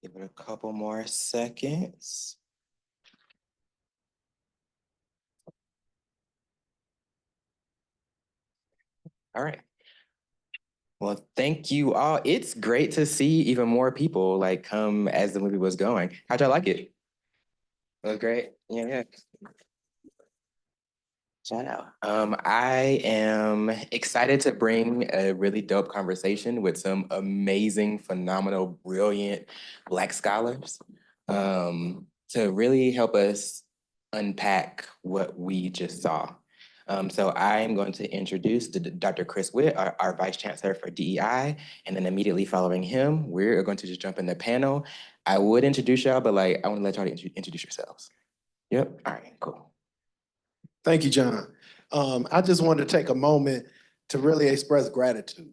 Give it a couple more seconds. All right. Well, thank you all. It's great to see even more people like come as the movie was going. How'd y'all like it? It was great. Yeah, yeah. Shout out. I am excited to bring a really dope conversation with some amazing, phenomenal, brilliant Black scholars to really help us unpack what we just saw. So I am going to introduce Dr. Chris Witt, our Vice Chancellor for DEI, and then immediately following him, we're going to just jump in the panel. I would introduce y'all, but like I want to let y'all introduce yourselves. Yep. All right. Cool. Thank you, John. I just wanted to take a moment to really express gratitude.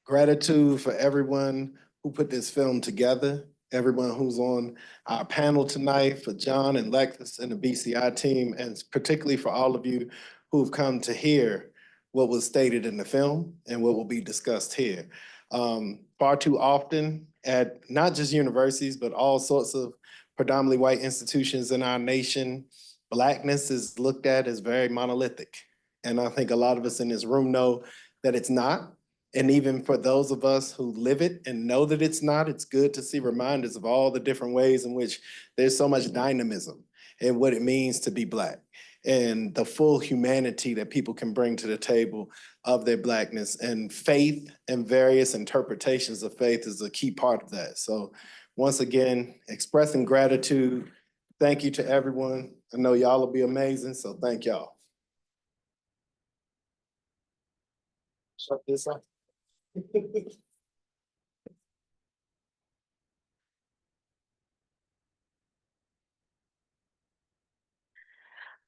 Gratitude for everyone who put this film together, everyone who's on our panel tonight, for John and Lexus and the BCI team, and particularly for all of you who've come to hear what was stated in the film and what will be discussed here. Far too often at not just universities, but all sorts of predominantly white institutions in our nation, Blackness is looked at as very monolithic. And I think a lot of us in this room know that it's not. And even for those of us who live it and know that it's not, it's good to see reminders of all the different ways in which there's so much dynamism in what it means to be Black and the full humanity that people can bring to the table of their Blackness. And faith and various interpretations of faith is a key part of that. So once again, expressing gratitude. Thank you to everyone. I know y'all will be amazing, so thank y'all. Shut this off.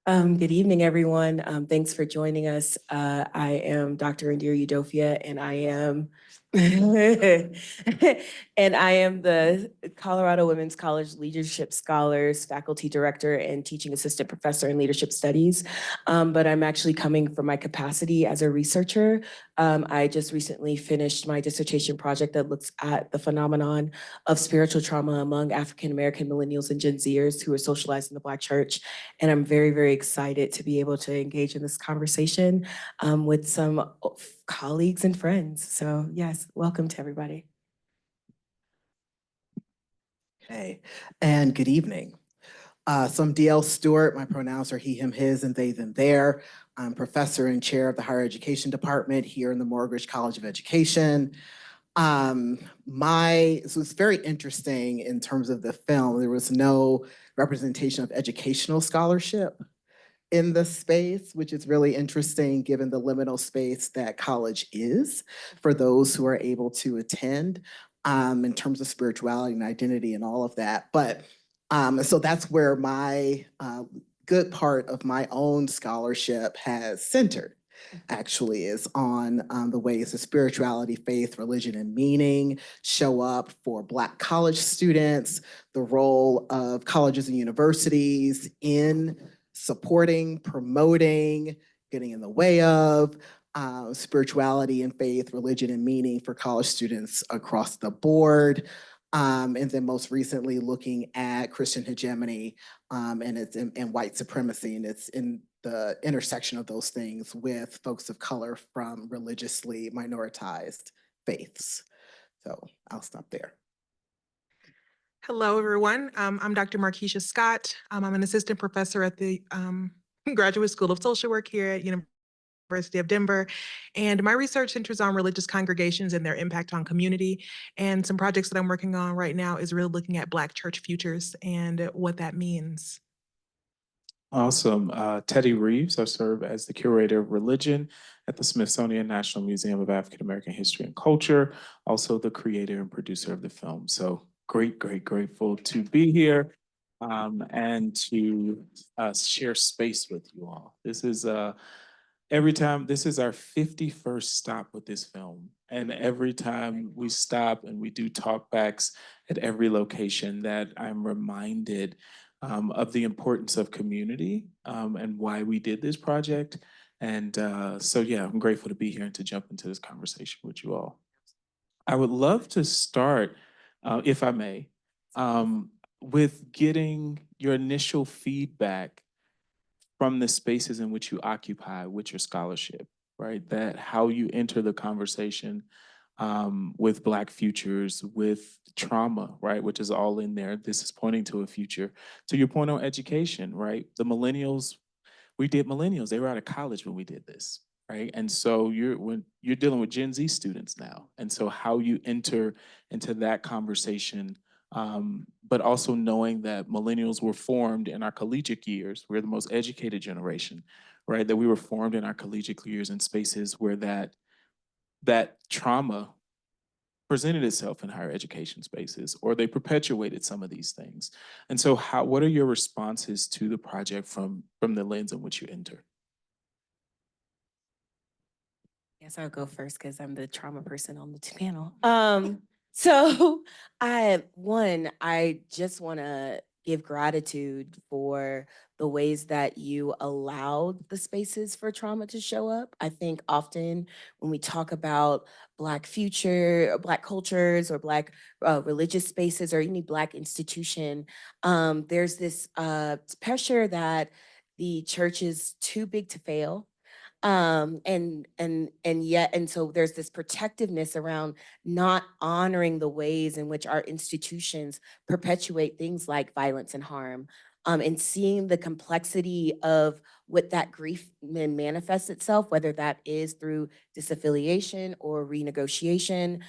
Good evening, everyone. Thanks for joining us. I am Dr. Indira Udofia, and I am and I am the Colorado Women's College Leadership Scholars, Faculty Director, and Teaching Assistant Professor in Leadership Studies. But I'm actually coming from my capacity as a researcher. I just recently finished my dissertation project that looks at the phenomenon of spiritual trauma among African American millennials and Gen Zers who are socialized in the Black church. And I'm very, very excited to be able to engage in this conversation with some colleagues and friends. So yes, welcome to everybody. Okay, and good evening. So I'm DL Stewart. My pronouns are he, him, his, and they, them, their. I'm professor and chair of the higher education department here in the Morgridge College of Education. So it's very interesting in terms of the film. There was no representation of educational scholarship in the space, which is really interesting given the liminal space that college is for those who are able to attend in terms of spirituality and identity and all of that. But so that's where my good part of my own scholarship has centered, actually, is on the ways that spirituality, faith, religion, and meaning show up for Black college students, the role of colleges and universities in supporting, promoting, getting in the way of spirituality and faith, religion, and meaning for college students across the board. And then most recently looking at Christian hegemony and it's in white supremacy, and it's in the intersection of those things with folks of color from religiously minoritized faiths. So I'll stop there. Hello, everyone. I'm Dr. Markeisha Scott. I'm an assistant professor at the Graduate School of Social Work here at University of Denver. And my research centers on religious congregations and their impact on community. And some projects that I'm working on right now is really looking at Black church futures and what that means. Awesome. Teddy Reeves, I serve as the curator of religion at the Smithsonian National Museum of African American History and Culture, also the creator and producer of the film. So grateful to be here and to share space with you all. This is this is our 51st stop with this film. And every time we stop and we do talkbacks at every location, that I'm reminded of the importance of community and why we did this project. And so yeah, I'm grateful to be here and to jump into this conversation with you all. I would love to start, if I may, With getting your initial feedback from the spaces in which you occupy with your scholarship, right? That how you enter the conversation with Black futures, with trauma, right? Which is all in there. This is pointing to a future. To your point on education, right? The millennials, we did millennials. They were out of college when we did this, right? And so when you're dealing with Gen Z students now, and so how you enter into that conversation, but also knowing that millennials were formed in our collegiate years. We're the most educated generation, right? That we were formed in our collegiate years in spaces where that trauma presented itself in higher education spaces, or they perpetuated some of these things. And so what are your responses to the project from the lens in which you enter? Guess I'll go first because I'm the trauma person on the panel. So I just want to give gratitude for the ways that you allowed the spaces for trauma to show up. I think often when we talk about Black future, or Black cultures, or Black religious spaces, or any Black institution, there's this pressure that the church is too big to fail. And so there's this protectiveness around not honoring the ways in which our institutions perpetuate things like violence and harm, and seeing the complexity of what that grief manifests itself, whether that is through disaffiliation or renegotiation,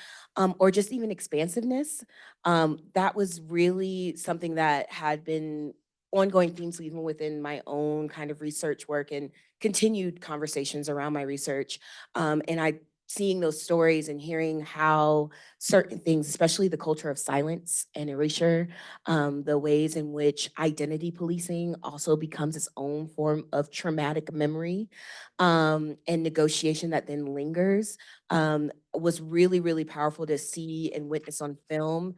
or just even expansiveness. That was really something that had been ongoing themes even within my own kind of research work and continued conversations around my research. And I seeing those stories and hearing how certain things, especially the culture of silence and erasure, the ways in which identity policing also becomes its own form of traumatic memory, and negotiation that then lingers, was really, really powerful to see and witness on film,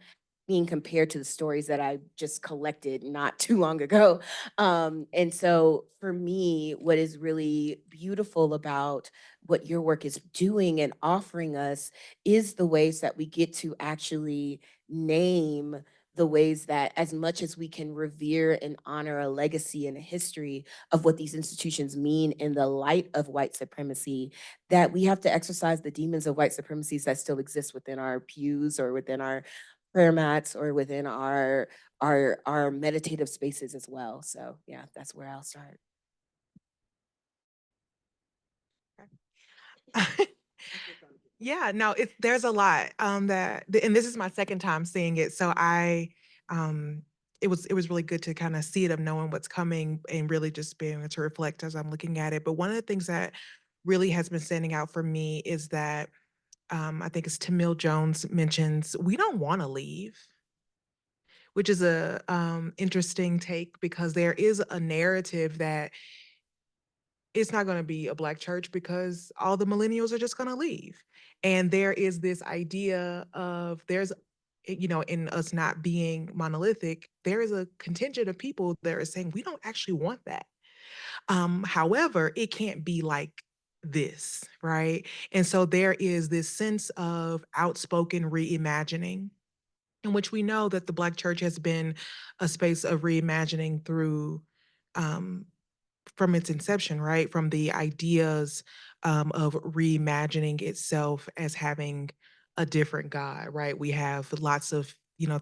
being compared to the stories that I just collected not too long ago. And so for me, what is really beautiful about what your work is doing and offering us is the ways that we get to actually name the ways that, as much as we can revere and honor a legacy and a history of what these institutions mean in the light of white supremacy, that we have to exercise the demons of white supremacies that still exist within our pews or within our prayer mats or within our meditative spaces as well. So yeah, that's where I'll start. Yeah, no, there's a lot and this is my second time seeing it, so it was really good to kind of see it, of knowing what's coming and really just being able to reflect as I'm looking at it. But one of the things that really has been standing out for me is that I think as Tamil Jones mentions, we don't want to leave, which is a interesting take, because there is a narrative that it's not going to be a Black church because all the millennials are just going to leave. And there is this idea of in us not being monolithic, there is a contingent of people that are saying, we don't actually want that. However, it can't be like this, right? And so there is this sense of outspoken reimagining, in which we know that the Black church has been a space of reimagining through from its inception, right? From the ideas of reimagining itself as having a different God, right? We have lots of,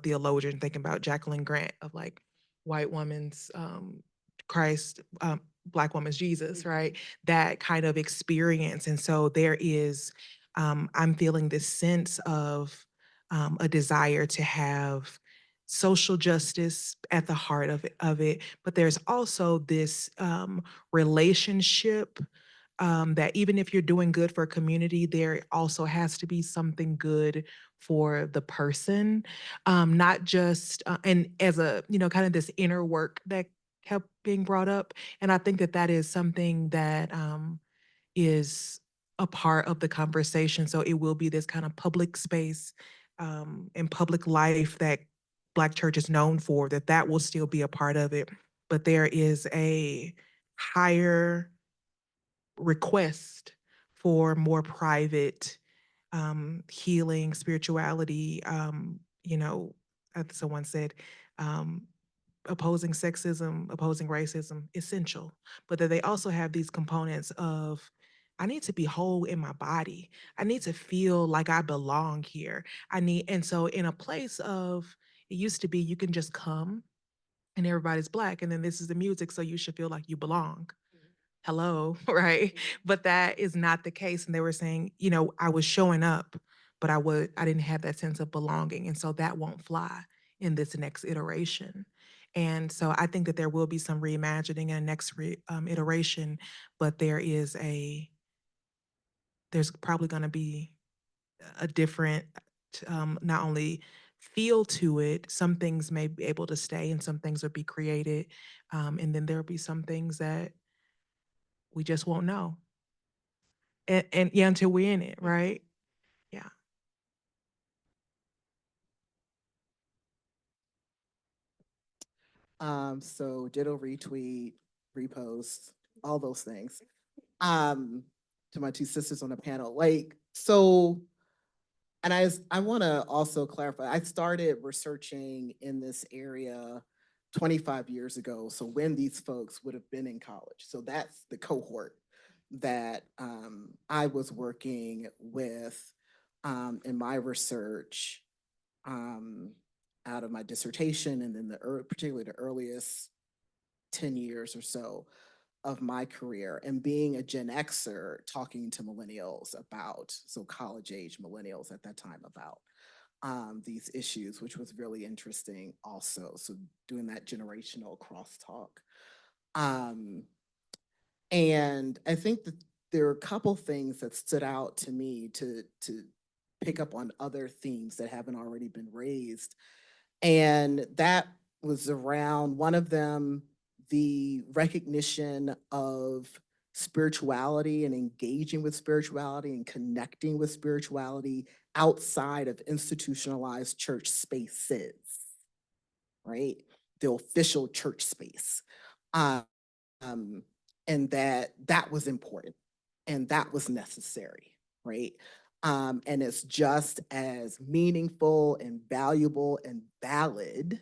theologians thinking about Jacqueline Grant of like white woman's Christ, Black woman's Jesus, right? That kind of experience. And so there is, I'm feeling this sense of a desire to have social justice at the heart of it, but there's also this relationship that even if you're doing good for a community, there also has to be something good for the person, not just and as a kind of this inner work that kept being brought up, and I think that that is something that is a part of the conversation. So it will be this kind of public space and public life that Black church is known for, that will still be a part of it. But there is a higher request for more private healing, spirituality, someone said, opposing sexism, opposing racism, essential, but that they also have these components of, I need to be whole in my body. I need to feel like I belong here. And so in a place of, it used to be you can just come and everybody's Black, and then this is the music, so you should feel like you belong. Hello, right? But that is not the case. And they were saying, I was showing up, but I didn't have that sense of belonging. And so that won't fly in this next iteration. And so I think that there will be some reimagining in a next iteration, but there's probably going to be a different, not only feel to it. Some things may be able to stay and some things will be created. And then there'll be some things that we just won't know. And yeah, until we're in it, right? Yeah. So ditto, retweet, repost, all those things. To my two sisters on the panel, and I want to also clarify, I started researching in this area 25 years ago. So when these folks would have been in college. So that's the cohort that I was working with in my research out of my dissertation, and then particularly the earliest 10 years or so of my career, and being a Gen Xer talking to millennials about, so college age millennials at that time, about these issues, which was really interesting also. So doing that generational crosstalk. And I think that there are a couple things that stood out to me to pick up on other themes that haven't already been raised. And that was around, one of them, the recognition of spirituality and engaging with spirituality and connecting with spirituality outside of institutionalized church spaces, right? The official church space. And that was important and that was necessary, right? And it's just as meaningful and valuable and valid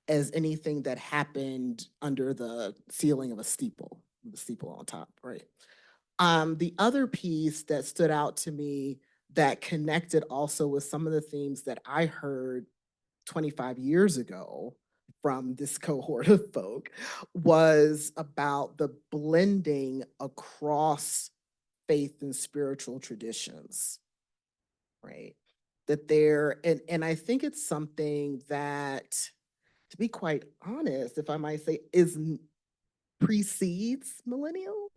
as anything that happened under the ceiling of a steeple, the steeple on top, right? The other piece that stood out to me that connected also with some of the themes that I heard 25 years ago from this cohort of folk was about the blending across faith and spiritual traditions, right? And I think it's something that, to be quite honest, if I might say, precedes millennials,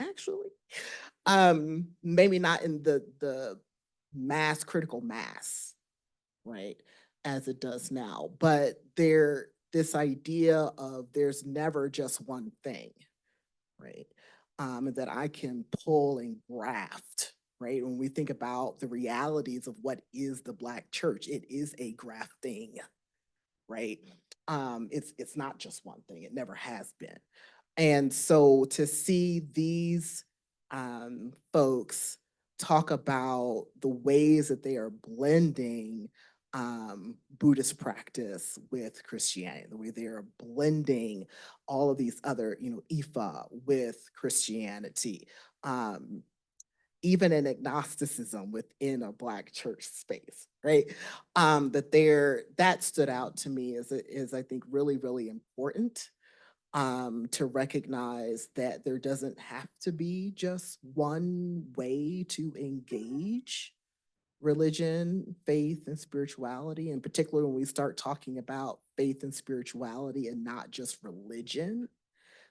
actually. Maybe not in the critical mass, right, as it does now, but this idea of there's never just one thing, right, that I can pull and graft, right? When we think about the realities of what is the Black church, it is a grafting, right? It's not just one thing, it never has been. And so to see these folks talk about the ways that they are blending Buddhist practice with Christianity, the way they are blending all of these other, Ifa with Christianity, even in agnosticism within a Black church space, right? That stood out to me as I think really, really important. To recognize that there doesn't have to be just one way to engage religion, faith, and spirituality. In particular, when we start talking about faith and spirituality and not just religion,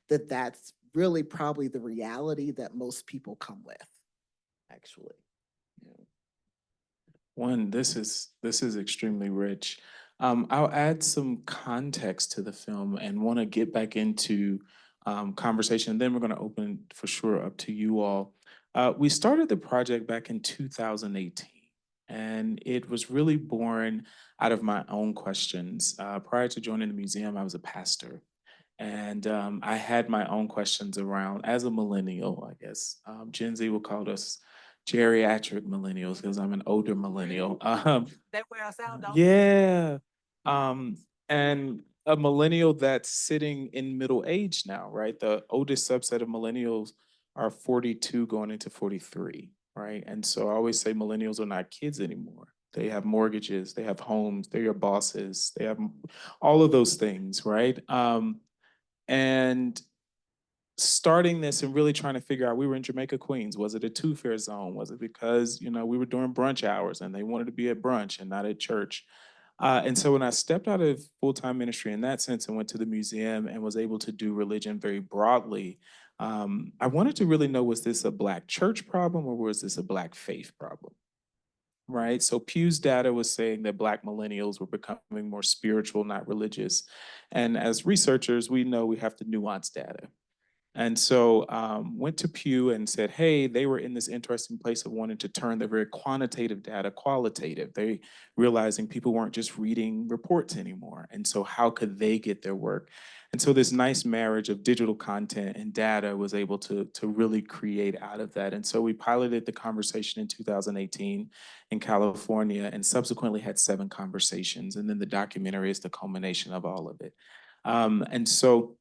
that's really probably the reality that most people come with, actually. Yeah. One, this is extremely rich. I'll add some context to the film and want to get back into conversation. Then we're going to open for sure up to you all. We started the project back in 2018, and it was really born out of my own questions. Prior to joining the museum, I was a pastor. And I had my own questions around, as a millennial, I guess. Gen Z will call us geriatric millennials, because I'm an older millennial. That wear us out, don't Yeah. And a millennial that's sitting in middle age now, right? The oldest subset of millennials are 42 going into 43, right? And so I always say millennials are not kids anymore. They have mortgages, they have homes, they're your bosses, they have all of those things, right? And starting this and really trying to figure out, we were in Jamaica, Queens. Was it a two-fare zone? Was it because, we were doing brunch hours and they wanted to be at brunch and not at church? And so when I stepped out of full-time ministry in that sense and went to the museum and was able to do religion very broadly, I wanted to really know, was this a Black church problem or was this a Black faith problem? Right? So Pew's data was saying that Black millennials were becoming more spiritual, not religious. And as researchers, we know we have to nuance data. And so went to Pew and said, hey, they were in this interesting place of wanting to turn their very quantitative data qualitative. They realizing people weren't just reading reports anymore. And so how could they get their work? And so this nice marriage of digital content and data was able to really create out of that. And so we piloted the conversation in 2018 in California and subsequently had 7 conversations. And then the documentary is the culmination of all of it. And so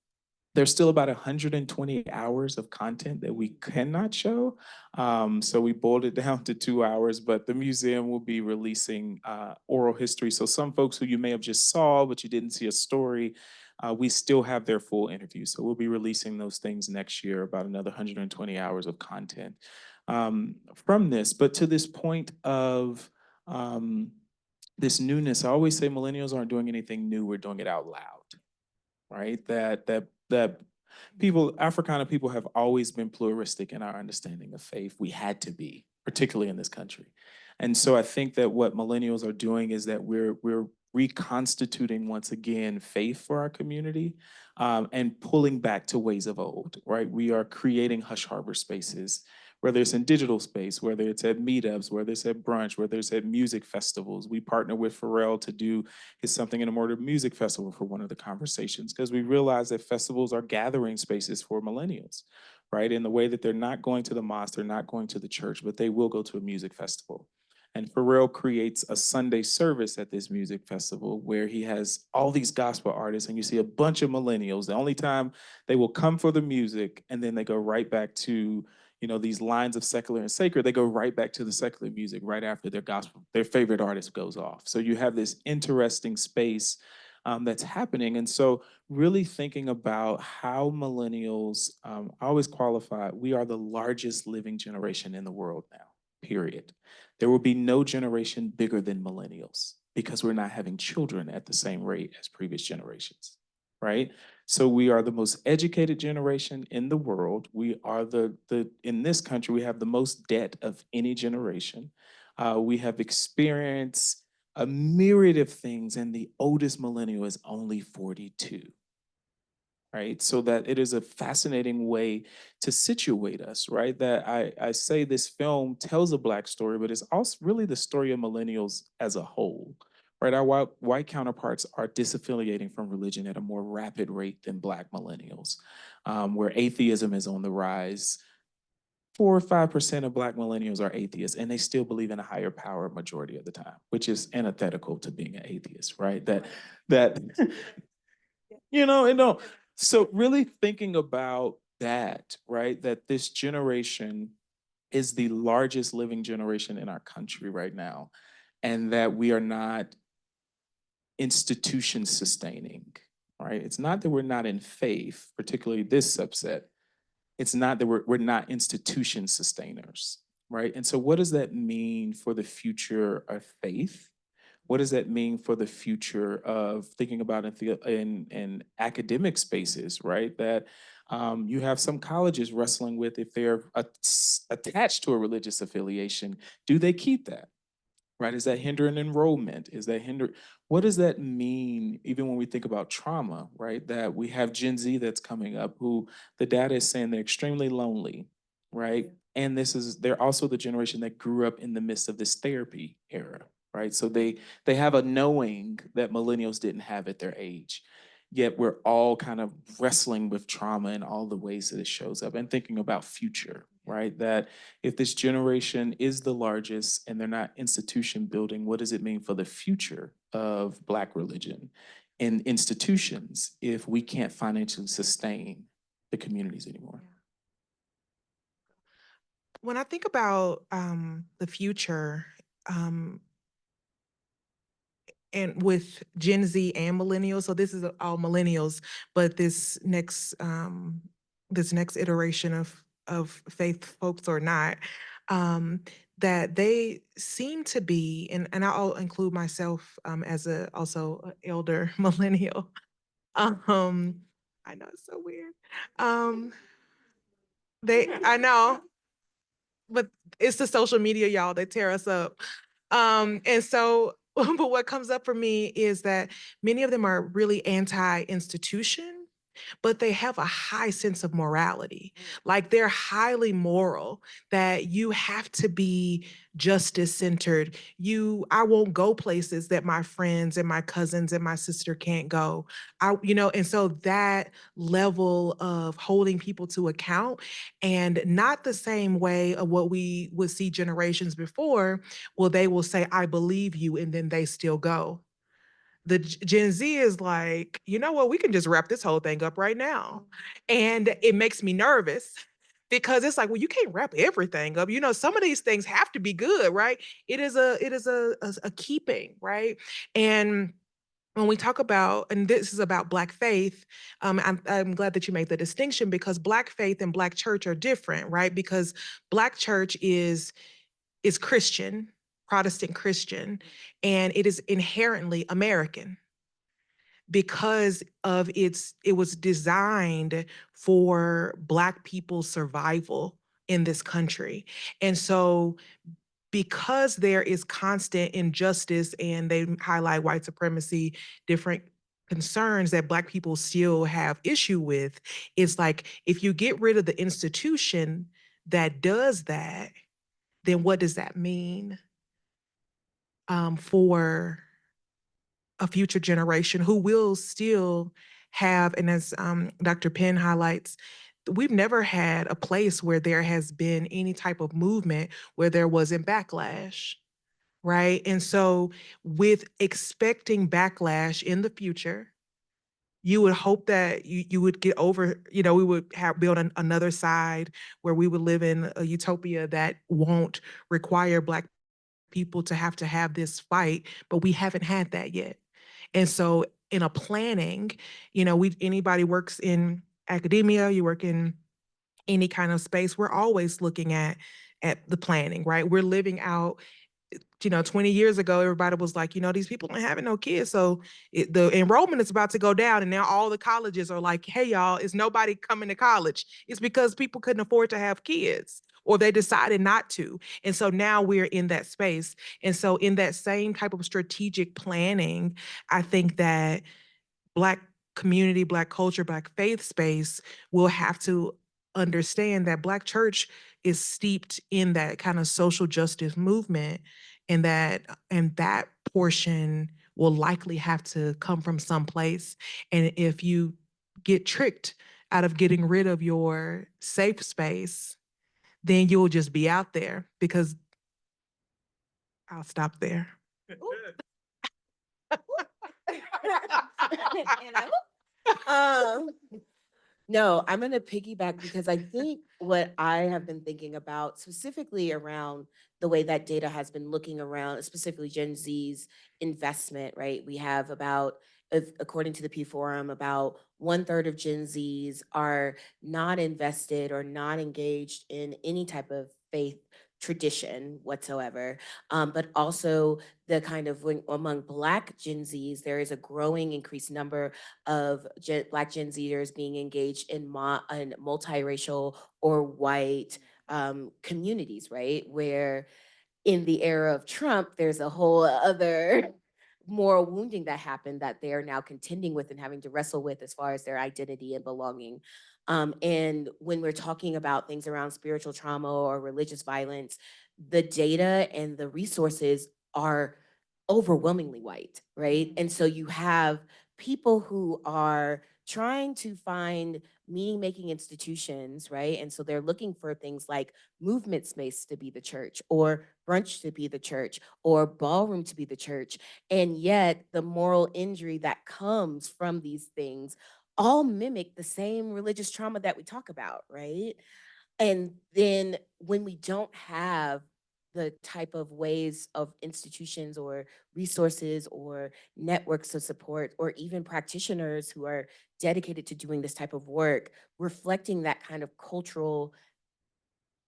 there's still about 120 hours of content that we cannot show. So we boiled it down to 2 hours, but the museum will be releasing oral history. So some folks who you may have just saw, but you didn't see a story, we still have their full interview. So we'll be releasing those things next year, about another 120 hours of content from this. But to this point of this newness, I always say millennials aren't doing anything new, we're doing it out loud, right? That people, Africana people have always been pluralistic in our understanding of faith. We had to be, particularly in this country. And so I think that what millennials are doing is that we're reconstituting once again faith for our community and pulling back to ways of old, right? We are creating hush harbor spaces, whether it's in digital space, whether it's at meetups, whether it's at brunch, whether it's at music festivals. We partner with Pharrell to do his Something in a Mortar music festival for one of the conversations, because we realize that festivals are gathering spaces for millennials, right? In the way that they're not going to the mosque, they're not going to the church, but they will go to a music festival. And Pharrell creates a Sunday service at this music festival where he has all these gospel artists and you see a bunch of millennials. The only time they will come for the music and then they go right back to these lines of secular and sacred, they go right back to the secular music right after their favorite artist goes off. So you have this interesting space that's happening. And so really thinking about how millennials, I always qualify, we are the largest living generation in the world now, period. There will be no generation bigger than millennials because we're not having children at the same rate as previous generations, right? So we are the most educated generation in the world. We are in this country, we have the most debt of any generation. We have experienced a myriad of things, and the oldest millennial is only 42, right? So that it is a fascinating way to situate us, right? That I say this film tells a Black story, but it's also really the story of millennials as a whole, right? Our white counterparts are disaffiliating from religion at a more rapid rate than Black millennials, where atheism is on the rise. 4 or 5% of Black millennials are atheists, and they still believe in a higher power majority of the time, which is antithetical to being an atheist, right? That So really thinking about that, right? That this generation is the largest living generation in our country right now, and that we are not institution sustaining, right? It's not that we're not in faith, particularly this subset. It's not that we're not institution sustainers, right? And so what does that mean for the future of faith? What does that mean for the future of thinking about in academic spaces, right? That you have some colleges wrestling with if they're attached to a religious affiliation, do they keep that? Right? Is that hindering enrollment? What does that mean, even when we think about trauma, right? That we have Gen Z that's coming up who the data is saying they're extremely lonely, right? And they're also the generation that grew up in the midst of this therapy era, right? So they have a knowing that millennials didn't have at their age. Yet we're all kind of wrestling with trauma in all the ways that it shows up and thinking about future right? That if this generation is the largest and they're not institution building, what does it mean for the future of Black religion and institutions if we can't financially sustain the communities anymore? When I think about the future, and with Gen Z and millennials, so this is all millennials, but this next iteration of faith folks or not, that they seem to be, and I'll include myself as a also a elder millennial. I know it's so weird. I know, but it's the social media, y'all, they tear us up. And so, but what comes up for me is that many of them are really anti-institution, but they have a high sense of morality. Like they're highly moral, that you have to be justice centered. I won't go places that my friends and my cousins and my sister can't go. And so that level of holding people to account, and not the same way of what we would see generations before, well, they will say, I believe you, and then they still go. The Gen Z is like, you know what, we can just wrap this whole thing up right now. And it makes me nervous because it's like, well, you can't wrap everything up. Some of these things have to be good, right? It is a keeping, right? And when we talk about, and this is about Black faith, I'm glad that you made the distinction, because Black faith and Black church are different, right? Because Black church is Christian, Protestant Christian, and it is inherently American because of it was designed for Black people's survival in this country. And so because there is constant injustice and they highlight white supremacy, different concerns that Black people still have issue with, it's like, if you get rid of the institution that does that, then what does that mean for a future generation who will still have, and as Dr. Penn highlights, we've never had a place where there has been any type of movement where there wasn't backlash, right? And so with expecting backlash in the future, you would hope that you would get over, we would build another side where we would live in a utopia that won't require Black people to have this fight, but we haven't had that yet. And so in a planning, anybody works in academia, you work in any kind of space, we're always looking at the planning, right? We're living out, 20 years ago, everybody was like, these people ain't having no kids. So the enrollment is about to go down. And now all the colleges are like, hey, y'all, is nobody coming to college? It's because people couldn't afford to have kids, or they decided not to. And so now we're in that space. And so in that same type of strategic planning, I think that Black community, Black culture, Black faith space will have to understand that Black church is steeped in that kind of social justice movement, and that portion will likely have to come from someplace. And if you get tricked out of getting rid of your safe space, then you'll just be out there, because I'll stop there. No, I'm going to piggyback, because I think what I have been thinking about specifically around the way that data has been looking around, specifically Gen Z's investment, right? We have according to the Pew Forum, about 1/3 of Gen Zs are not invested or not engaged in any type of faith tradition whatsoever. But also the kind of, among Black Gen Zs, there is a growing increased number of Black Gen Zers being engaged in multiracial or white communities, right? Where in the era of Trump, there's a whole other moral wounding that happened that they are now contending with and having to wrestle with as far as their identity and belonging. And when we're talking about things around spiritual trauma or religious violence, the data and the resources are overwhelmingly white, right? And so you have people who are trying to find meaning-making institutions, right? And so they're looking for things like movement space to be the church, or brunch to be the church, or ballroom to be the church. And yet the moral injury that comes from these things all mimic the same religious trauma that we talk about, right? And then when we don't have the type of ways of institutions or resources or networks of support, or even practitioners who are dedicated to doing this type of work, reflecting that kind of cultural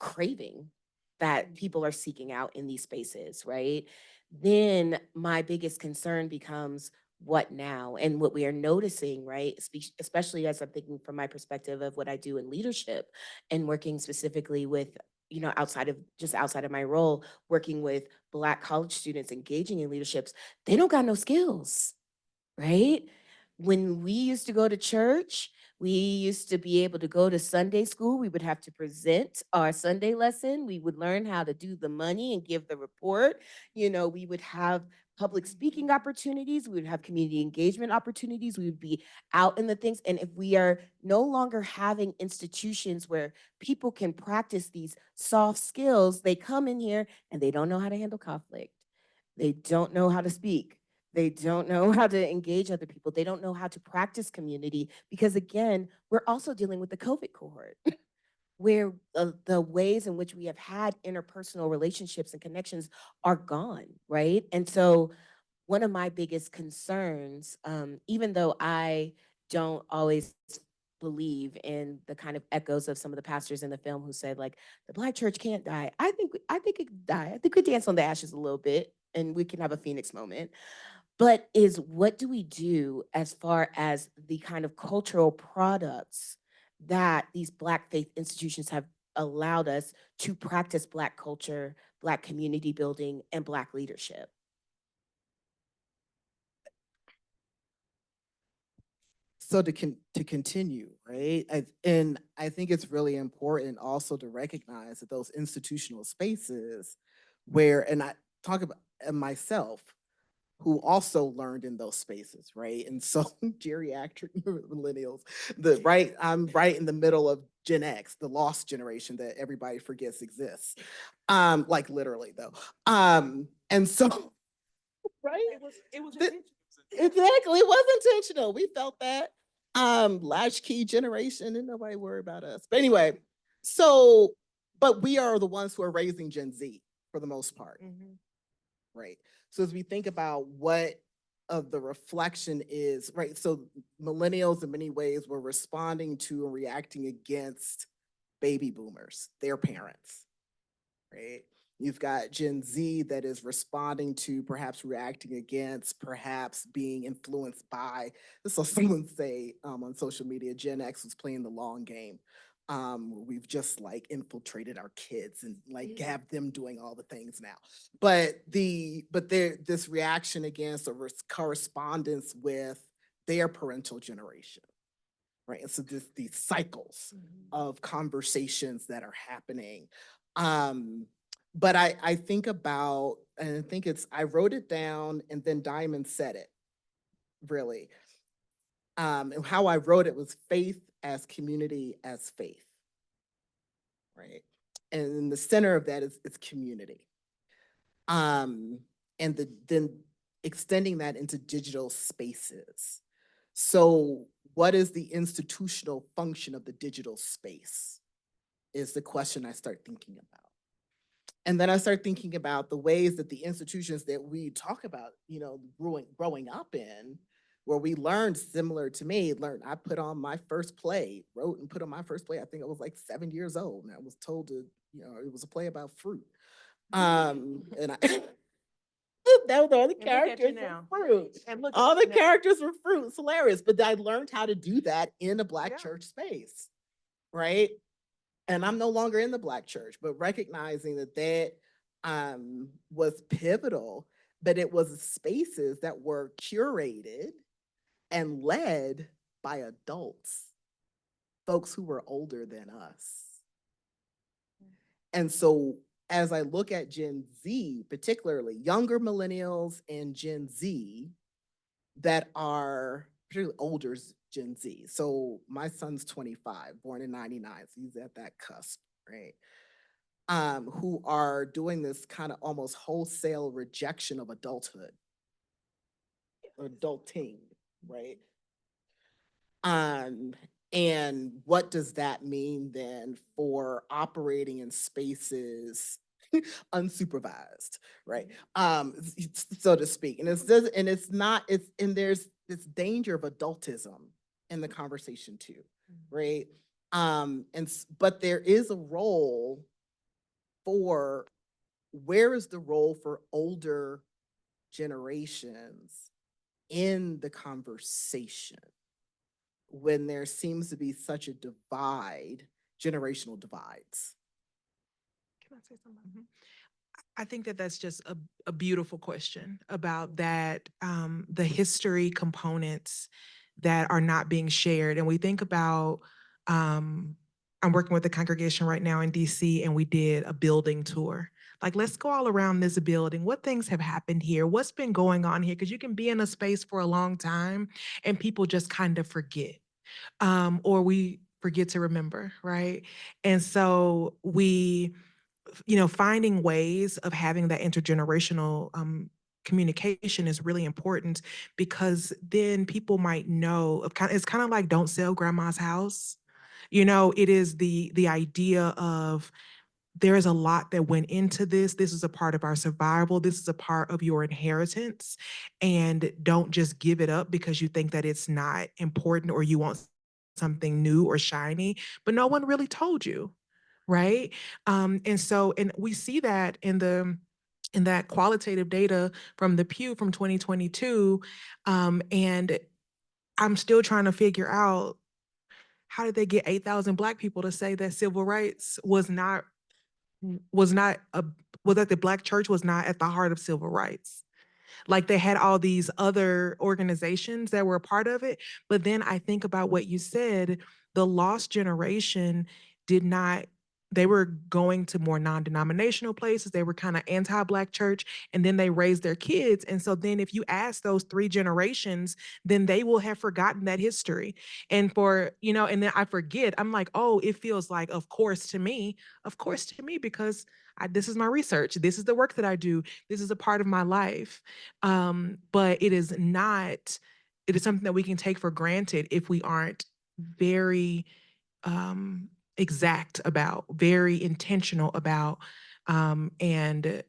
craving that people are seeking out in these spaces, right? Then my biggest concern becomes, what now? And what we are noticing, right, especially as I'm thinking from my perspective of what I do in leadership and working specifically with, outside of my role, working with Black college students engaging in leaderships, they don't got no skills, right? When we used to go to church, we used to be able to go to Sunday school. We would have to present our Sunday lesson. We would learn how to do the money and give the report. We would have public speaking opportunities. We would have community engagement opportunities. We would be out in the things. And if we are no longer having institutions where people can practice these soft skills, they come in here and they don't know how to handle conflict. They don't know how to speak. They don't know how to engage other people. They don't know how to practice community, because again, we're also dealing with the COVID cohort where the ways in which we have had interpersonal relationships and connections are gone, right? And so one of my biggest concerns, even though I don't always believe in the kind of echoes of some of the pastors in the film who said, like, the Black church can't die. I think it could die. I think we dance on the ashes a little bit and we can have a Phoenix moment. But what do we do as far as the kind of cultural products that these Black faith institutions have allowed us to practice Black culture, Black community building, and Black leadership? So to continue, right? I think it's really important also to recognize that those institutional spaces where, and I talk about myself, who also learned in those spaces, right? And so geriatric millennials, I'm right in the middle of Gen X, the lost generation that everybody forgets exists. Like literally though. And so, right? It was Exactly, it was intentional. We felt that. Latchkey generation, and nobody worry about us. But anyway, but we are the ones who are raising Gen Z for the most part. Right. So as we think about what of the reflection is, right? So millennials in many ways were responding to and reacting against baby boomers, their parents, right? You've got Gen Z that is responding to, perhaps reacting against, perhaps being influenced by, this will someone say on social media, Gen X was playing the long game. We've just like infiltrated our kids and like have them doing all the things now. But this reaction against or correspondence with their parental generation, right? And so these cycles of conversations that are happening. But I think about, and I think I wrote it down and then Diamond said it, really. And how I wrote it was faith as community as faith, right? And in the center of that is community. And then extending that into digital spaces. So what is the institutional function of the digital space is the question I start thinking about. And then I start thinking about the ways that the institutions that we talk about, growing up in, where we learned similar to me, I put on my first play, wrote and put on my first play. I think I was like 7 years old and I was told to, it was a play about fruit. And I, that was all the characters were fruit. All the characters were fruit. It's hilarious. But I learned how to do that in a Black church space, right? And I'm no longer in the Black church, but recognizing that was pivotal, but it was spaces that were curated and led by adults, folks who were older than us. And so as I look at Gen Z, particularly younger millennials and Gen Z that are particularly Gen Z. So my son's 25, born in 99, so he's at that cusp, right? Who are doing this kind of almost wholesale rejection of adulthood, adulting, right? And what does that mean then for operating in spaces unsupervised, right? So to speak. And there's this danger of adultism in the conversation too, right? But there is a role for, where is the role for older generations in the conversation when there seems to be such a divide, generational divides? Can I say something? Mm-hmm. I think that that's just a beautiful question about that, the history components that are not being shared. And we think about, I'm working with the congregation right now in DC, and we did a building tour. Like, let's go all around this building. What things have happened here? What's been going on here? Because you can be in a space for a long time and people just kind of forget, or we forget to remember, right? And so finding ways of having that intergenerational communication is really important, because then people might know it's kind of like, don't sell grandma's house. It is the idea of, there is a lot that went into this. This is a part of our survival. This is a part of your inheritance. And don't just give it up because you think that it's not important or you want something new or shiny, but no one really told you, right? And we see that in that qualitative data from the Pew from 2022. And I'm still trying to figure out, how did they get 8,000 Black people to say that civil rights was that the Black church was not at the heart of civil rights? Like, they had all these other organizations that were a part of it. But then I think about what you said, the lost generation they were going to more non-denominational places. They were kind of anti-Black church, and then they raised their kids. And so then if you ask those 3 generations, then they will have forgotten that history. And and then I forget, I'm like, oh, it feels like, of course to me, because this is my research. This is the work that I do. This is a part of my life. But it is something that we can take for granted if we aren't very exact about, very intentional about, and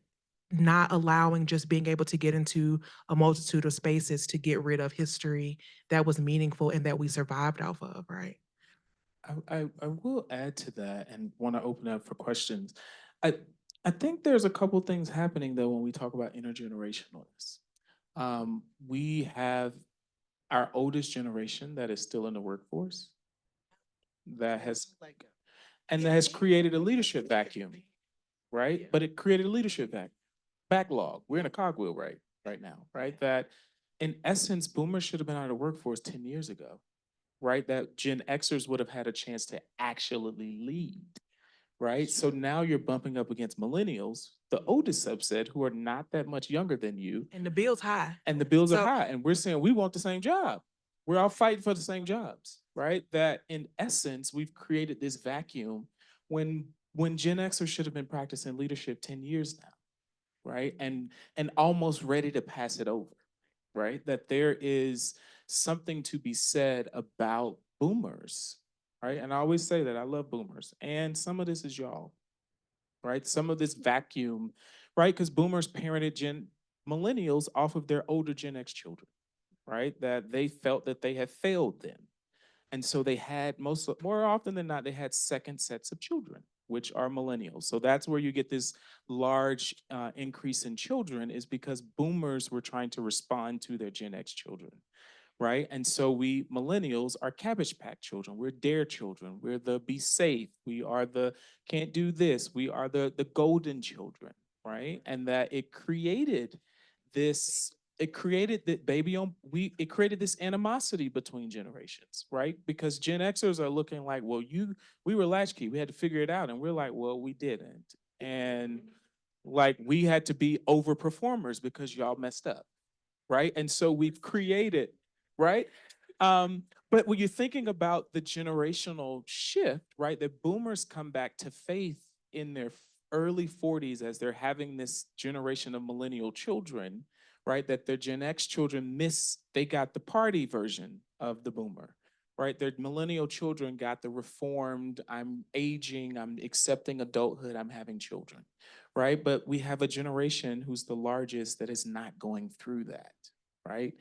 not allowing just being able to get into a multitude of spaces to get rid of history that was meaningful and that we survived off of, right? I will add to that and want to open up for questions. I think there's a couple things happening though when we talk about intergenerationalness. We have our oldest generation that is still in the workforce, that has created a leadership vacuum, right? But it created a leadership backlog. We're in a cogwheel right now, right? That in essence, boomers should have been out of the workforce 10 years ago, right? That Gen Xers would have had a chance to actually lead, right? So now you're bumping up against millennials, the oldest subset, who are not that much younger than you. And the bill's high. And the bills are high. And we're saying we want the same job. We're all fighting for the same jobs, right? That in essence, we've created this vacuum when Gen Xers should have been practicing leadership 10 years now, right? And almost ready to pass it over, right? That there is something to be said about boomers, right? And I always say that I love boomers. And some of this is y'all, right? Some of this vacuum, right? Because boomers parented millennials off of their older Gen X children, right? That they felt that they had failed them. And so they had more often than not, they had second sets of children, which are millennials. So that's where you get this large increase in children, is because boomers were trying to respond to their Gen X children, right? And so we millennials are Cabbage Patch children. We're Dare children. We're the be safe. We are the can't do this. We are the golden children, right? And that it created this it created this animosity between generations, right? Because Gen Xers are looking like, well, we were latchkey, we had to figure it out. And we're like, well, we didn't. And like, we had to be overperformers because y'all messed up, right? And so we've created, right? But when you're thinking about the generational shift, right, that boomers come back to faith in their early 40s as they're having this generation of millennial children, right, that their Gen X children they got the party version of the boomer, right? Their millennial children got the reformed, I'm aging, I'm accepting adulthood, I'm having children, right? But we have a generation who's the largest that is not going through that, right?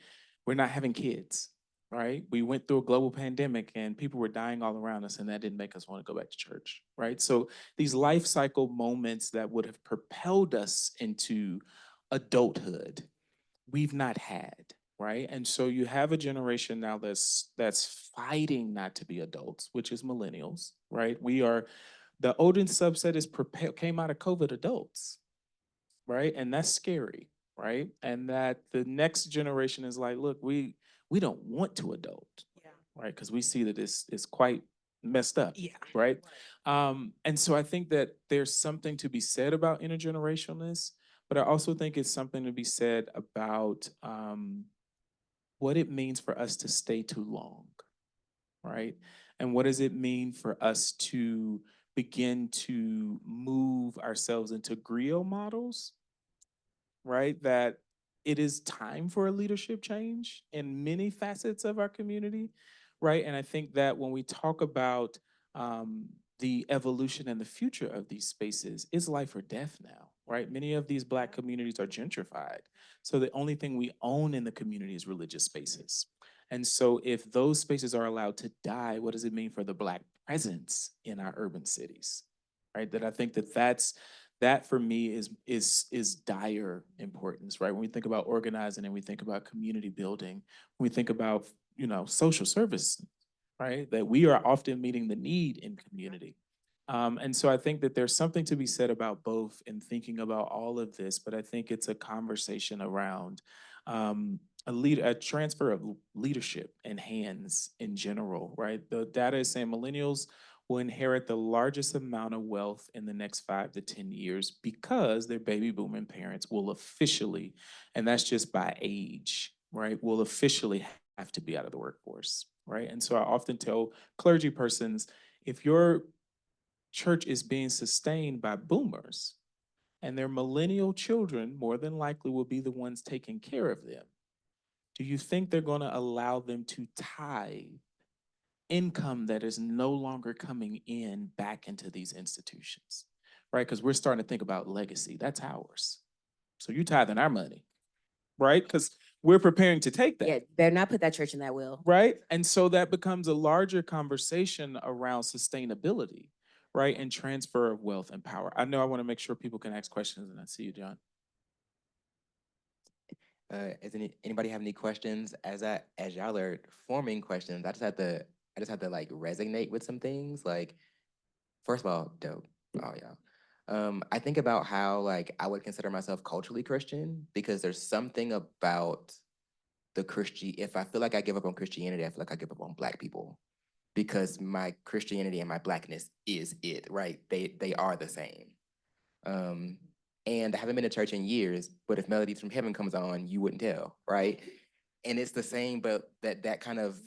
We're not having kids, right? We went through a global pandemic and people were dying all around us, and that didn't make us want to go back to church, right? So these life cycle moments that would have propelled us into adulthood, we've not had, right? And so you have a generation now that's fighting not to be adults, which is millennials, right? We are the oldest subset is came out of COVID adults, right? And that's scary, right? And that the next generation is like, look, we don't want to adult, Yeah. right? Because we see that it's quite messed up, Yeah. right? And so I think that there's something to be said about intergenerationalness, but I also think it's something to be said about what it means for us to stay too long, right? And what does it mean for us to begin to move ourselves into griot models, right? That it is time for a leadership change in many facets of our community, right? And I think that when we talk about the evolution and the future of these spaces, it's life or death now, right? Many of these Black communities are gentrified. So the only thing we own in the community is religious spaces. And so if those spaces are allowed to die, what does it mean for the Black presence in our urban cities, right? That I think that for me is dire importance, right? When we think about organizing and we think about community building, when we think about, social service, right? That we are often meeting the need in community. And so I think that there's something to be said about both in thinking about all of this, but I think it's a conversation around a transfer of leadership and hands in general, right? The data is saying millennials will inherit the largest amount of wealth in the next 5 to 10 years because their baby booming parents will officially, and that's just by age, right, will officially have to be out of the workforce, right? And so I often tell clergy persons, if your church is being sustained by boomers and their millennial children more than likely will be the ones taking care of them, do you think they're going to allow them to tithe income that is no longer coming in back into these institutions, right? Because we're starting to think about legacy. That's ours. So you tithing our money, right? Because we're preparing to take that. Yeah, better not put that church in that will. Right? And so that becomes a larger conversation around sustainability, right? And transfer of wealth and power. I know I want to make sure people can ask questions, and I see you, John. Anybody have any questions? As y'all are forming questions, I just had to like resonate with some things. Like, first of all, dope. Oh yeah. I think about how like I would consider myself culturally Christian because there's something about if I feel like I give up on Christianity, I feel like I give up on Black people because my Christianity and my Blackness is it, right? They are the same. And I haven't been to church in years, but if Melodies from Heaven comes on, you wouldn't tell, right? And it's the same, but that kind of,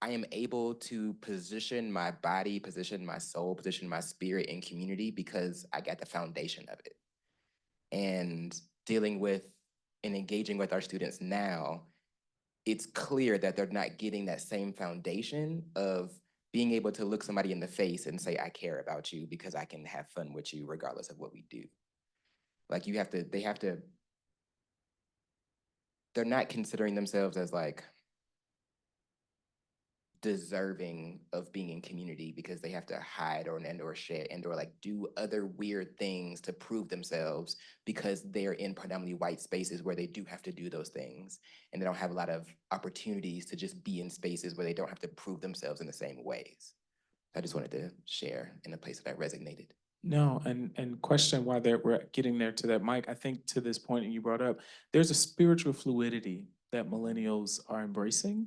I am able to position my body, position my soul, position my spirit in community because I got the foundation of it. And dealing with and engaging with our students now, it's clear that they're not getting that same foundation of being able to look somebody in the face and say, I care about you because I can have fun with you regardless of what we do. Like they're not considering themselves as like deserving of being in community because they have to hide or shed or like do other weird things to prove themselves because they're in predominantly white spaces where they do have to do those things and they don't have a lot of opportunities to just be in spaces where they don't have to prove themselves in the same ways. I just wanted to share in a place that I resonated. No, and question why we're getting there to that, Mike. I think to this point you brought up, there's a spiritual fluidity that millennials are embracing.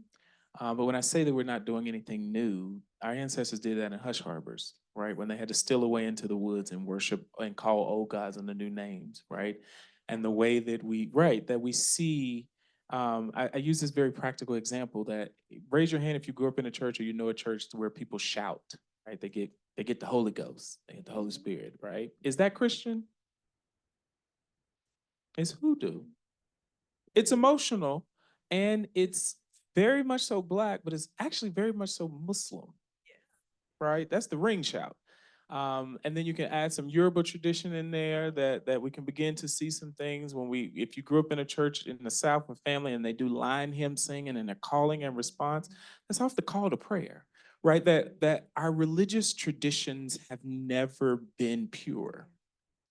But when I say that we're not doing anything new, our ancestors did that in hush harbors, right? When they had to steal away into the woods and worship and call old gods under new names, right? And the way that we see I use this very practical example that raise your hand if you grew up in a church or you know a church where people shout, right? They get the Holy Ghost, they get the Holy Spirit, right? Is that Christian? It's hoodoo. It's emotional and it's very much so Black, but it's actually very much so Muslim, right? That's the ring shout. And then you can add some Yoruba tradition in there that we can begin to see some things when if you grew up in a church in the South with family and they do line hymn singing and they're calling and response, that's off the call to prayer, right? That our religious traditions have never been pure.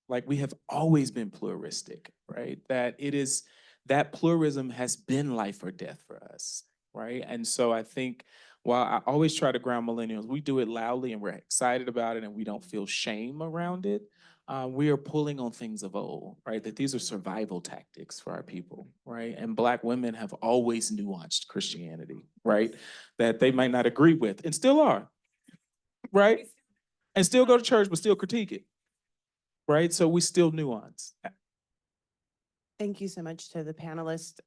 Like we have always been pluralistic, right? That pluralism has been life or death for us, right? And so I think while I always try to ground millennials, we do it loudly and we're excited about it and we don't feel shame around it. We are pulling on things of old, right? That these are survival tactics for our people, right? And Black women have always nuanced Christianity, right? That they might not agree with and still are, right? And still go to church, but still critique it, right? So we still nuance. Thank you so much to the panelists.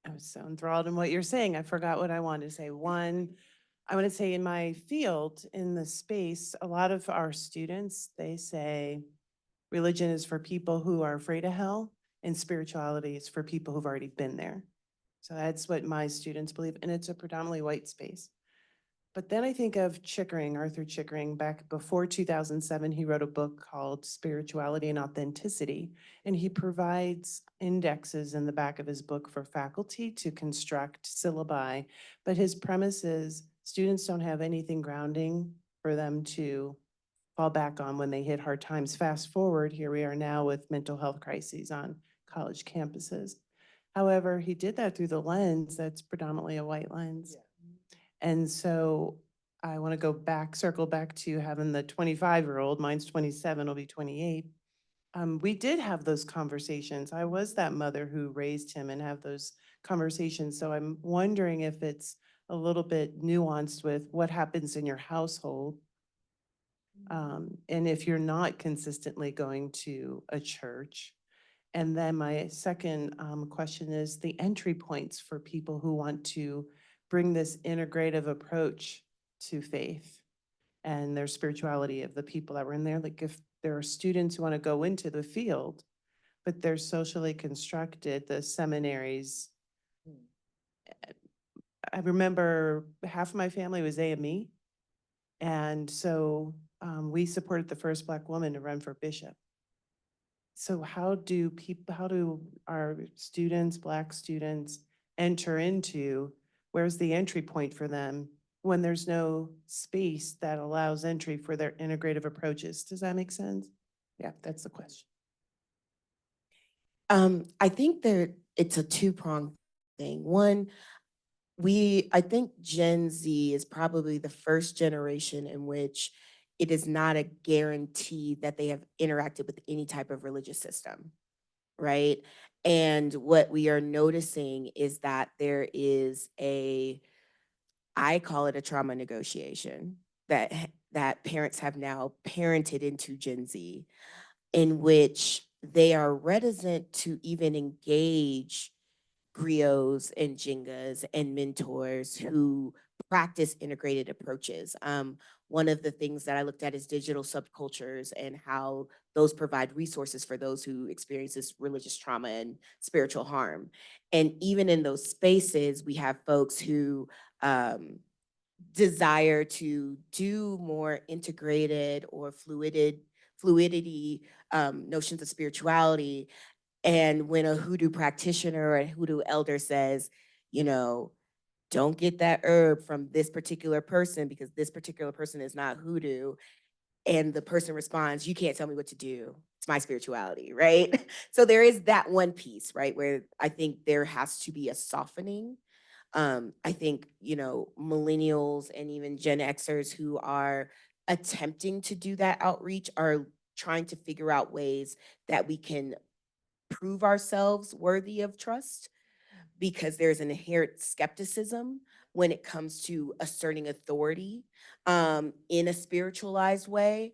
I was so enthralled in what you're saying. I forgot what I wanted to say. One, I want to say in my field, in the space, a lot of our students, they say religion is for people who are afraid of hell and spirituality is for people who've already been there. So that's what my students believe, and it's a predominantly white space. But then I think of Chickering, Arthur Chickering, back before 2007, he wrote a book called Spirituality and Authenticity, and he provides indexes in the back of his book for faculty to construct syllabi. But his premise is students don't have anything grounding for them to fall back on when they hit hard times. Fast forward, here we are now with mental health crises on college campuses. However, he did that through the lens that's predominantly a white lens. And so I want to circle back to having the 25-year-old, mine's 27, will be 28. We did have those conversations. I was that mother who raised him and have those conversations. So I'm wondering if it's a little bit nuanced with what happens in your household. And if you're not consistently going to a church. And then my second question is the entry points for people who want to bring this integrative approach to faith and their spirituality of the people that were in there. Like if there are students who want to go into the field, but they're socially constructed, the seminaries. I remember half of my family was AME. And so we supported the first Black woman to run for bishop. So how do our students, Black students, enter into, where's the entry point for them when there's no space that allows entry for their integrative approaches? Does that make sense? Yeah, that's the question. I think it's a two-pronged thing. One, I think Gen Z is probably the first generation in which it is not a guarantee that they have interacted with any type of religious system, right? And what we are noticing is that there is I call it a trauma negotiation that parents have now parented into Gen Z, in which they are reticent to even engage griots and Jengas and mentors who practice integrated approaches. One of the things that I looked at is digital subcultures and how those provide resources for those who experience this religious trauma and spiritual harm. And even in those spaces, we have folks who desire to do more integrated or fluidity notions of spirituality. And when a hoodoo practitioner or a hoodoo elder says, don't get that herb from this particular person because this particular person is not hoodoo, and the person responds, you can't tell me what to do. It's my spirituality, right? So there is that one piece, right, where I think there has to be a softening. I think, millennials and even Gen Xers who are attempting to do that outreach are trying to figure out ways that we can prove ourselves worthy of trust, because there's an inherent skepticism when it comes to asserting authority in a spiritualized way.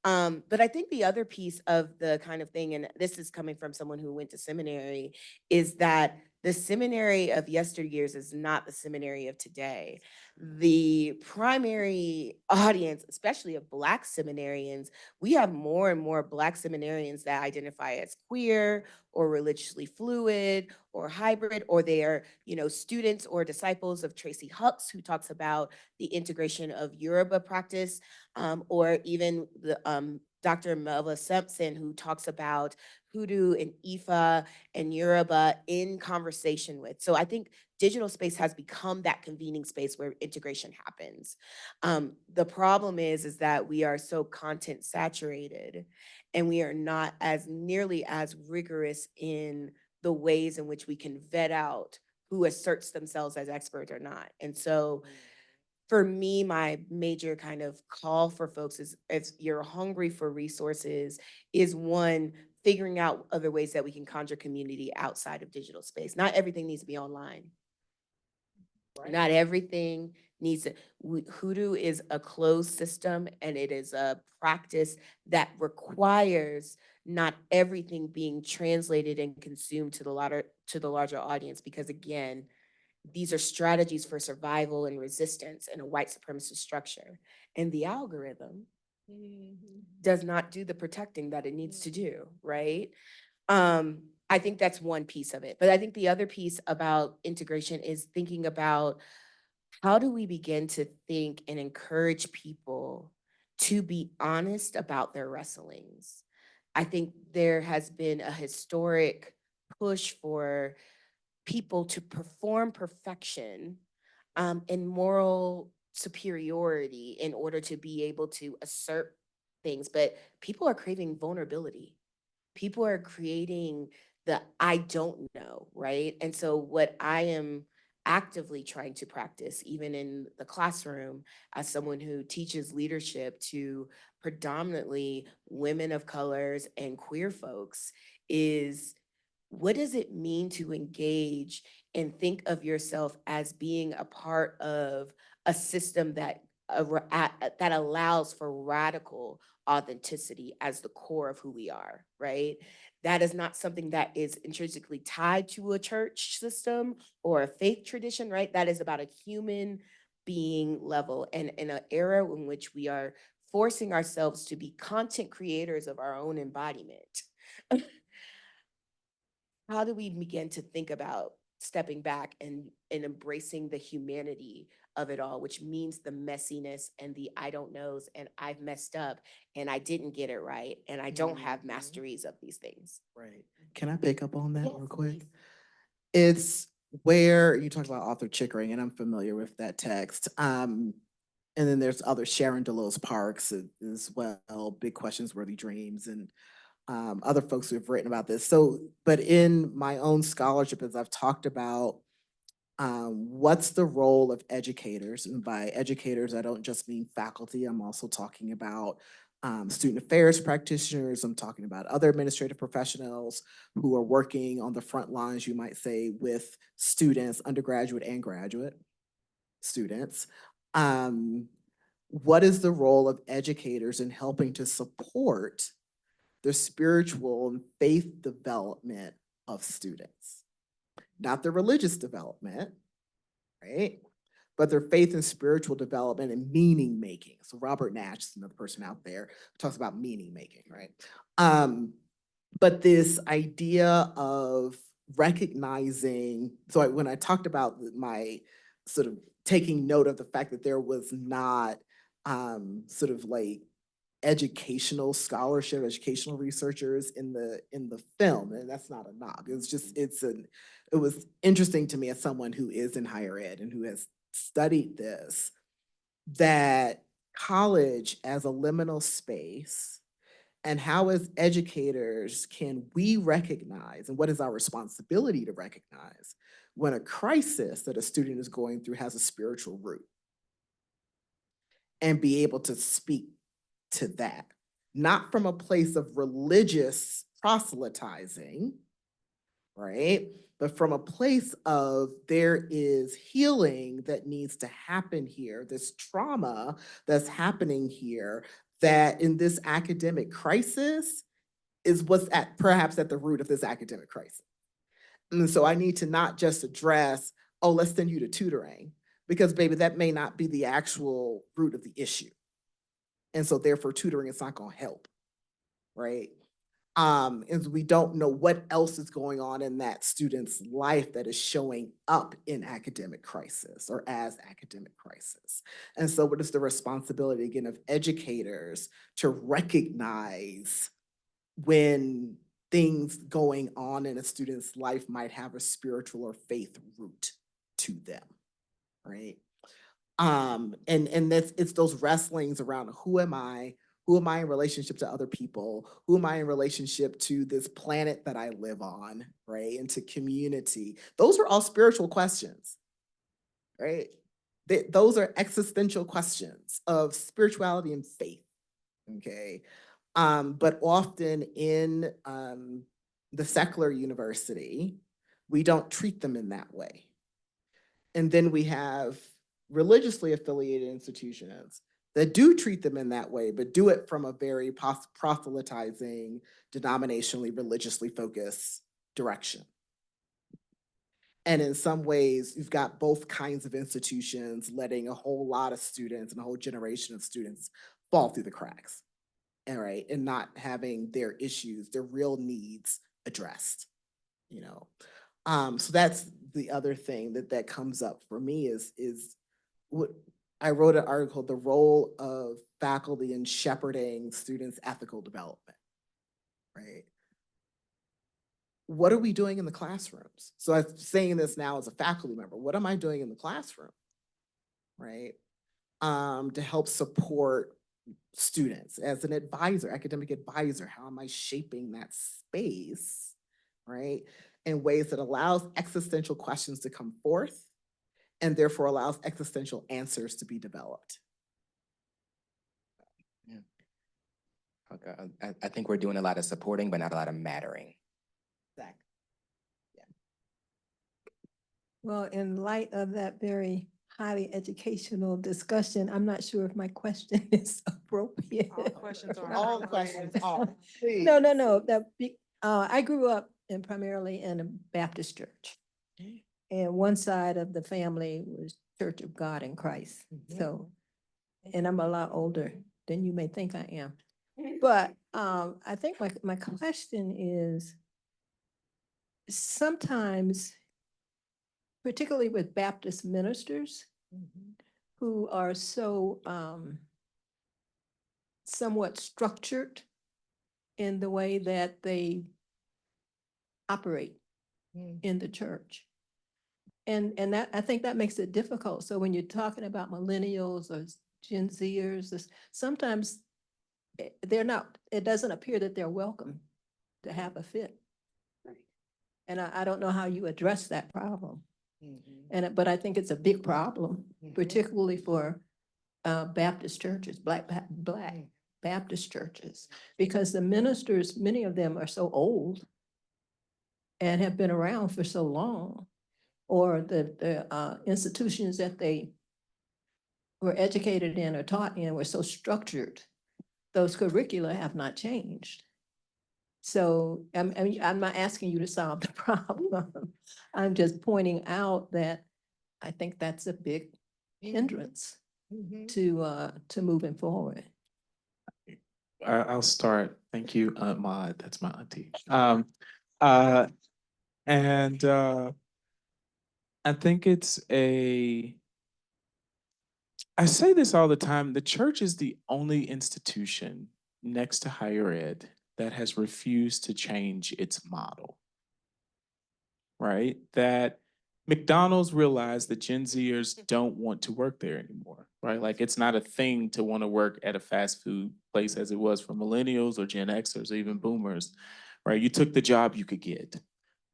But I think the other piece of the kind of thing, and this is coming from someone who went to seminary, is that The seminary of yesteryears is not the seminary of today. The primary audience, especially of Black seminarians, we have more and more Black seminarians that identify as queer or religiously fluid or hybrid, or they are, students or disciples of Tracy Hucks, who talks about the integration of Yoruba practice, or even the Dr. Melva Simpson, who talks about Hoodoo and Ifa and Yoruba in conversation with. So I think digital space has become that convening space where integration happens. The problem is that we are so content saturated, and we are not as nearly as rigorous in the ways in which we can vet out who asserts themselves as expert or not. And so for me, my major kind of call for folks is, if you're hungry for resources, is one, figuring out other ways that we can conjure community outside of digital space. Not everything needs to be online. Right. Not everything needs to. Hoodoo is a closed system, and it is a practice that requires not everything being translated and consumed to the larger audience, because again, these are strategies for survival and resistance in a white supremacist structure. And the algorithm does not do the protecting that it needs to do, right? I think that's one piece of it. But I think the other piece about integration is thinking about, how do we begin to think and encourage people to be honest about their wrestlings? I think there has been a historic push for people to perform perfection and moral superiority in order to be able to assert things. But people are craving vulnerability. People are creating the I don't know, right? And so what I am actively trying to practice, even in the classroom, as someone who teaches leadership to predominantly women of colors and queer folks, is, what does it mean to engage and think of yourself as being a part of a system that that allows for radical authenticity as the core of who we are, right? That is not something that is intrinsically tied to a church system or a faith tradition, right? That is about a human being level. And in an era in which we are forcing ourselves to be content creators of our own embodiment, how do we begin to think about stepping back and embracing the humanity of it all, which means the messiness and the I don't knows, and I've messed up and I didn't get it right, and I don't have masteries of these things. Right. Can I pick up on that Yes, real quick? please. It's where you talked about Arthur Chickering, and I'm familiar with that text. And then there's other Sharon DeLo's Parks as well, Big Questions, Worthy Dreams, and other folks who have written about this. So, but in my own scholarship, as I've talked about, what's the role of educators? And by educators, I don't just mean faculty. I'm also talking about student affairs practitioners. I'm talking about other administrative professionals who are working on the front lines, you might say, with students, undergraduate and graduate students. What is the role of educators in helping to support the spiritual and faith development of students? Not their religious development, right? But their faith and spiritual development and meaning making. So Robert Nash is another person out there who talks about meaning making, right? But this idea of recognizing, so when I talked about my sort of taking note of the fact that there was not sort of like educational scholarship, educational researchers in the film, and that's not a knock. It's just it was interesting to me as someone who is in higher ed and who has studied this, that college as a liminal space, and how as educators can we recognize, and what is our responsibility to recognize, when a crisis that a student is going through has a spiritual root, and be able to speak to that, not from a place of religious proselytizing, right? But from a place of there is healing that needs to happen here, this trauma that's happening here, that in this academic crisis is what's perhaps at the root of this academic crisis. And so I need to not just address, oh, let's send you to tutoring, because baby, that may not be the actual root of the issue. And so therefore tutoring is not gonna help, right? And we don't know what else is going on in that student's life that is showing up in academic crisis or as academic crisis. And so what is the responsibility, again, of educators to recognize when things going on in a student's life might have a spiritual or faith root to them, right? And it's those wrestlings around who am I in relationship to other people? Who am I in relationship to this planet that I live on, right? And to community. Those are all spiritual questions, right? Those are existential questions of spirituality and faith, okay? But often in the secular university, we don't treat them in that way. And then we have religiously affiliated institutions that do treat them in that way, but do it from a very proselytizing, denominationally, religiously focused direction. And in some ways, you've got both kinds of institutions letting a whole lot of students and a whole generation of students fall through the cracks, all right, and not having their issues, their real needs addressed, you know. So that's the other thing that comes up for me is what I wrote an article, the role of faculty in shepherding students' ethical development, right? What are we doing in the classrooms? So I'm saying this now as a faculty member, what am I doing in the classroom, right? To help support students as an advisor, academic advisor, how am I shaping that space, right? In ways that allows existential questions to come forth and therefore allows existential answers to be developed. Yeah. Okay. I think we're doing a lot of supporting, but not a lot of mattering. Exactly. Well, in light of that very highly educational discussion, I'm not sure if my question is appropriate. All questions are. All questions are. Please. No. I grew up primarily in a Baptist church. And one side of the family was Church of God in Christ. So, and I'm a lot older than you may think I am. But I think my question is, sometimes, particularly with Baptist ministers who are so somewhat structured in the way that they operate in the church. And that, I think that makes it difficult. So when you're talking about millennials or Gen Zers, sometimes they're not, it doesn't appear that they're welcome to have a fit. And I don't know how you address that problem. But I think it's a big problem, particularly for Baptist churches, Black Baptist churches, because the ministers, many of them are so old and have been around for so long, or the institutions that they were educated in or taught in were so structured, those curricula have not changed. So I'm not asking you to solve the problem. I'm just pointing out that I think that's a big hindrance to moving forward. I'll start. Thank you, Aunt Maud. That's my auntie. I think I say this all the time, the church is the only institution next to higher ed that has refused to change its model, right? That McDonald's realized that Gen Zers don't want to work there anymore, right? Like it's not a thing to want to work at a fast food place as it was for millennials or Gen Xers or even boomers, right? You took the job you could get.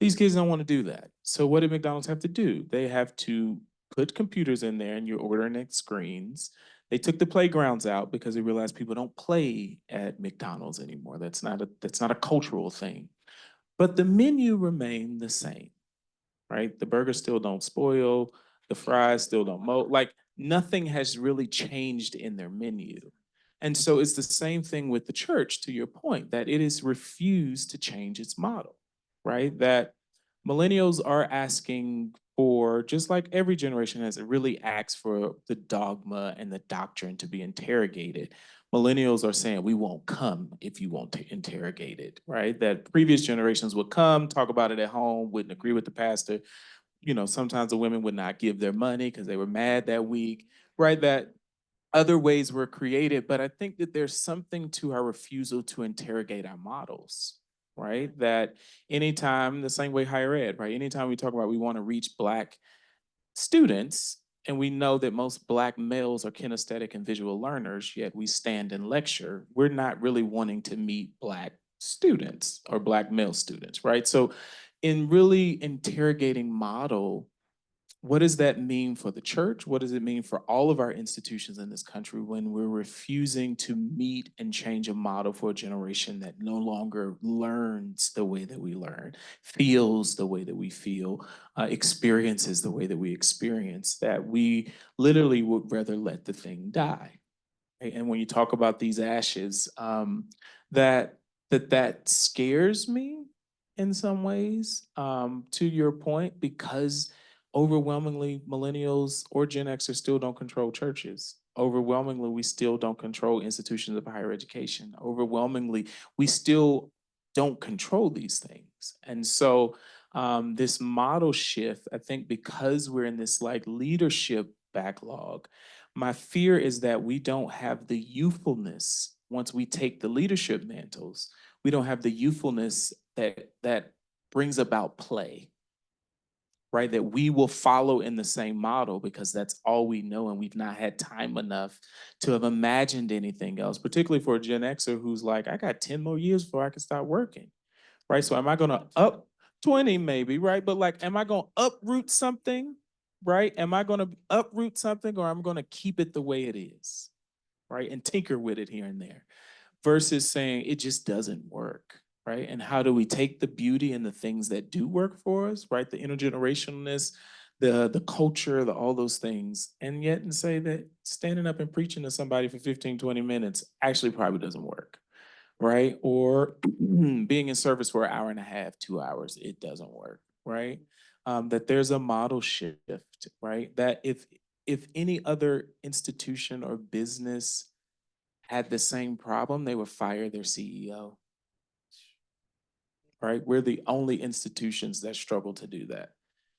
These kids don't want to do that. So what did McDonald's have to do? They have to put computers in there and you're ordering at screens. They took the playgrounds out because they realized people don't play at McDonald's anymore. That's not a cultural thing. But the menu remained the same, right? The burgers still don't spoil, the fries still don't mold. Like nothing has really changed in their menu. And so it's the same thing with the church, to your point, that it has refused to change its model, right? That millennials are asking for, just like every generation has really asked for the dogma and the doctrine to be interrogated. Millennials are saying, we won't come if you won't interrogate it, right? That previous generations would come, talk about it at home, wouldn't agree with the pastor. You know, sometimes the women would not give their money because they were mad that week, right? That other ways were created, but I think that there's something to our refusal to interrogate our models, right? That anytime, the same way higher ed, right? Anytime we talk about we want to reach Black students, and we know that most Black males are kinesthetic and visual learners, yet we stand and lecture, we're not really wanting to meet Black students or Black male students, right? So in really interrogating model, what does that mean for the church? What does it mean for all of our institutions in this country when we're refusing to meet and change a model for a generation that no longer learns the way that we learn, feels the way that we feel, experiences the way that we experience, that we literally would rather let the thing die? Right? And when you talk about these ashes, that scares me in some ways, to your point, because overwhelmingly millennials or Gen Xers still don't control churches. Overwhelmingly, we still don't control institutions of higher education. Overwhelmingly, we still don't control these things. And so this model shift, I think because we're in this like leadership backlog, my fear is that we don't have the youthfulness once we take the leadership mantles. We don't have the youthfulness that brings about play, right? That we will follow in the same model because that's all we know, and we've not had time enough to have imagined anything else, particularly for a Gen Xer who's like, I got 10 more years before I can start working, right? So am I gonna 20 maybe, right? But like, am I gonna uproot something, right? Am I gonna uproot something, or I'm gonna keep it the way it is, right? And tinker with it here and there versus saying it just doesn't work, right? And how do we take the beauty and the things that do work for us, right? The intergenerationalness, the culture, all those things, and yet and say that standing up and preaching to somebody for 15, 20 minutes actually probably doesn't work, right? Or being in service for an hour and a half, 2 hours, it doesn't work, right? That there's a model shift, right? That if any other institution or business had the same problem, they would fire their CEO, right? We're the only institutions that struggle to do that.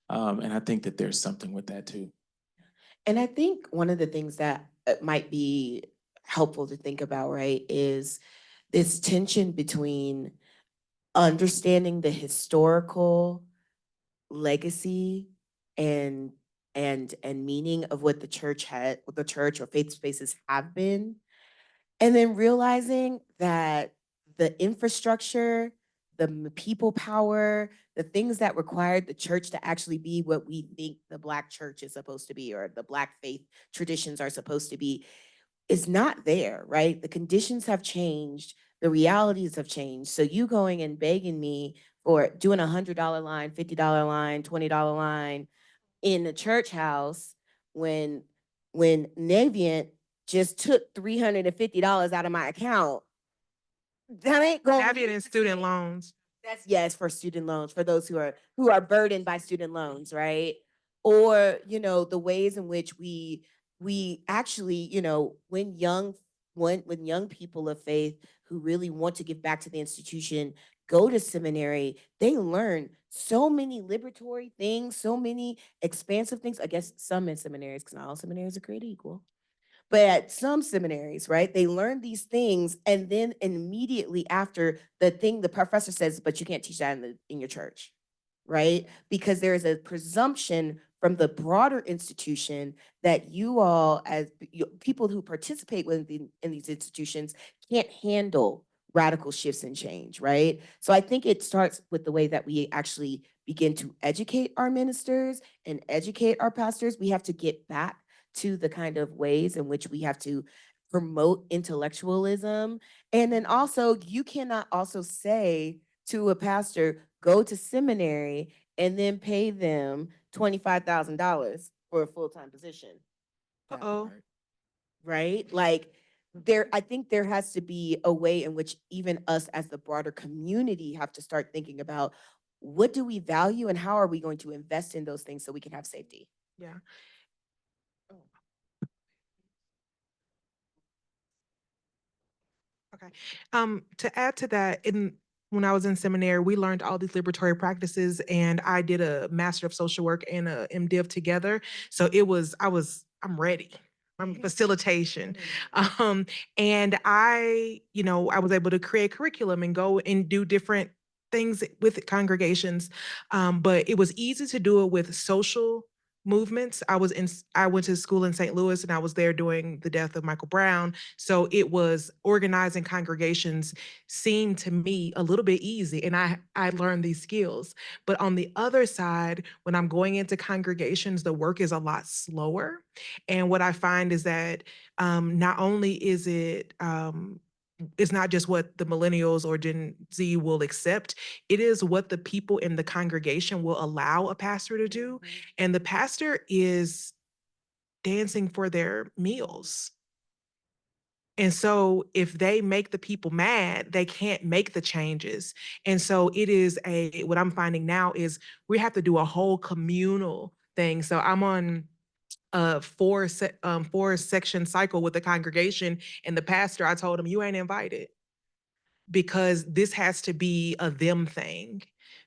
And I think that there's something with that too. And I think one of the things that might be helpful to think about, right, is this tension between understanding the historical legacy and and meaning of what the church or faith spaces have been, and then realizing that the infrastructure, the people power, the things that required the church to actually be what we think the Black church is supposed to be, or the Black faith traditions are supposed to be, is not there, right? The conditions have changed, the realities have changed. So you going and begging me for doing $100 line, $50 line, $20 line in the church house when Navient just took $350 out of my account, that ain't going. Navient and student loans. That's, yes, for student loans, for those who are burdened by student loans, right? Or, the ways in which we actually, when young people of faith who really want to give back to the institution go to seminary, they learn so many liberatory things, so many expansive things. I guess some in seminaries, because not all seminaries are created equal. But at some seminaries, right, they learn these things, and then immediately after, the professor says, but you can't teach that in your church, right? Because there is a presumption from the broader institution that you all, as people who participate in these institutions, can't handle radical shifts and change, right? So I think it starts with the way that we actually begin to educate our ministers and educate our pastors. We have to get back to the kind of ways in which we have to promote intellectualism. And then also, you cannot also say to a pastor, go to seminary and then pay them $25,000 for a full-time position. Uh-oh. Right? Like, I think there has to be a way in which even us as the broader community have to start thinking about what do we value and how are we going to invest in those things so we can have safety? Yeah. Okay. To add to that, when I was in seminary, we learned all these liberatory practices, and I did a Master of Social Work and a MDiv together. So I'm ready. I'm facilitation. And I was able to create curriculum and go and do different things with congregations. But it was easy to do it with social movements. I went to school in St. Louis, and I was there during the death of Michael Brown. So it was organizing congregations seemed to me a little bit easy, and I learned these skills. But on the other side, when I'm going into congregations, the work is a lot slower. And what I find is that not only is it's not just what the millennials or Gen Z will accept, it is what the people in the congregation will allow a pastor to do. And the pastor is dancing for their meals. And so if they make the people mad, they can't make the changes. And so what I'm finding now is we have to do a whole communal thing. So I'm on a four section cycle with the congregation, and the pastor, I told him, you ain't invited, because this has to be a them thing,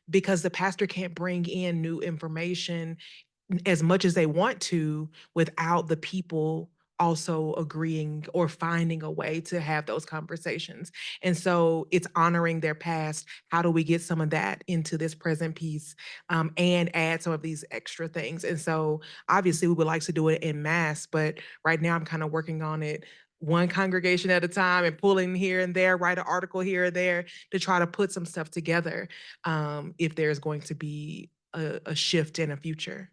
because the pastor can't bring in new information as much as they want to without the people also agreeing or finding a way to have those conversations. And so it's honoring their past. How do we get some of that into this present piece, and add some of these extra things? And so obviously we would like to do it in mass, but right now I'm kind of working on it one congregation at a time and pulling here and there, write an article here or there to try to put some stuff together, if there's going to be a shift in a future.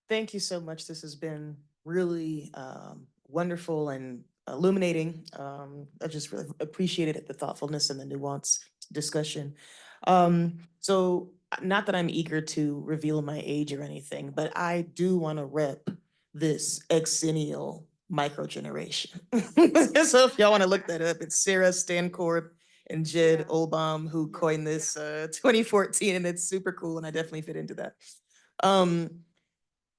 Thank you so much. This has been really wonderful and illuminating. I just really appreciated the thoughtfulness and the nuanced discussion. So not that I'm eager to reveal my age or anything, but I do want to rep this exennial microgeneration. So if y'all want to look that up, it's Sarah Stancord and Jed Olbaum who coined this 2014, and it's super cool, and I definitely fit into that.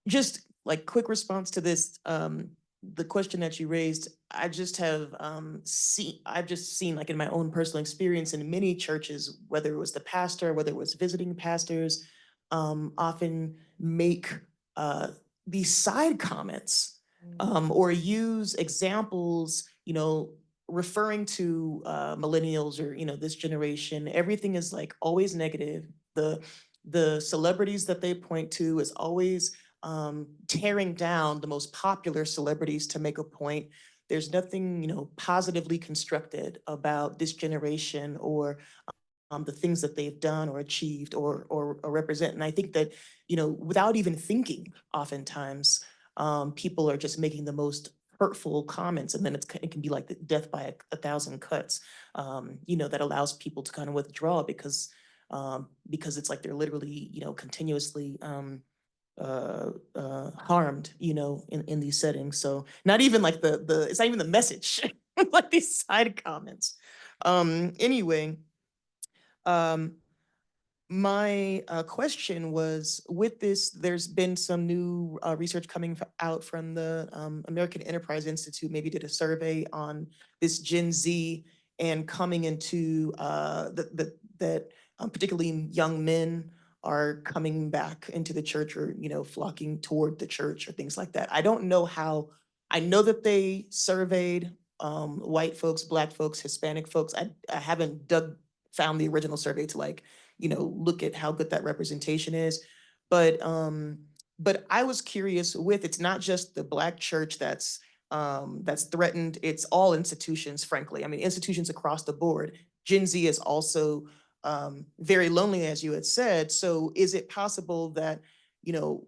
Just like quick response to this, the question that you raised, I just have I've just seen, like in my own personal experience in many churches, whether it was the pastor, whether it was visiting pastors, often make these side comments, or use examples, referring to millennials or, this generation. Everything is like always negative. The celebrities that they point to is always tearing down the most popular celebrities to make a point. There's nothing, positively constructed about this generation or the things that they've done or achieved or represent. And I think that, without even thinking, oftentimes people are just making the most hurtful comments, and then it can be like the death by a thousand cuts, that allows people to kind of withdraw because it's like they're literally, continuously harmed, in these settings. So not even like it's not even the message, like these side comments. Anyway, my question was, with this, there's been some new research coming out from the American Enterprise Institute, maybe did a survey on this Gen Z and coming into that particularly young men are coming back into the church, or flocking toward the church or things like that. I don't know how. I know that they surveyed white folks, Black folks, Hispanic folks. I haven't found the original survey to look at how good that representation is. But I was curious with, it's not just the Black church that's threatened, it's all institutions, frankly. I mean, institutions across the board. Gen Z is also very lonely, as you had said. So is it possible that,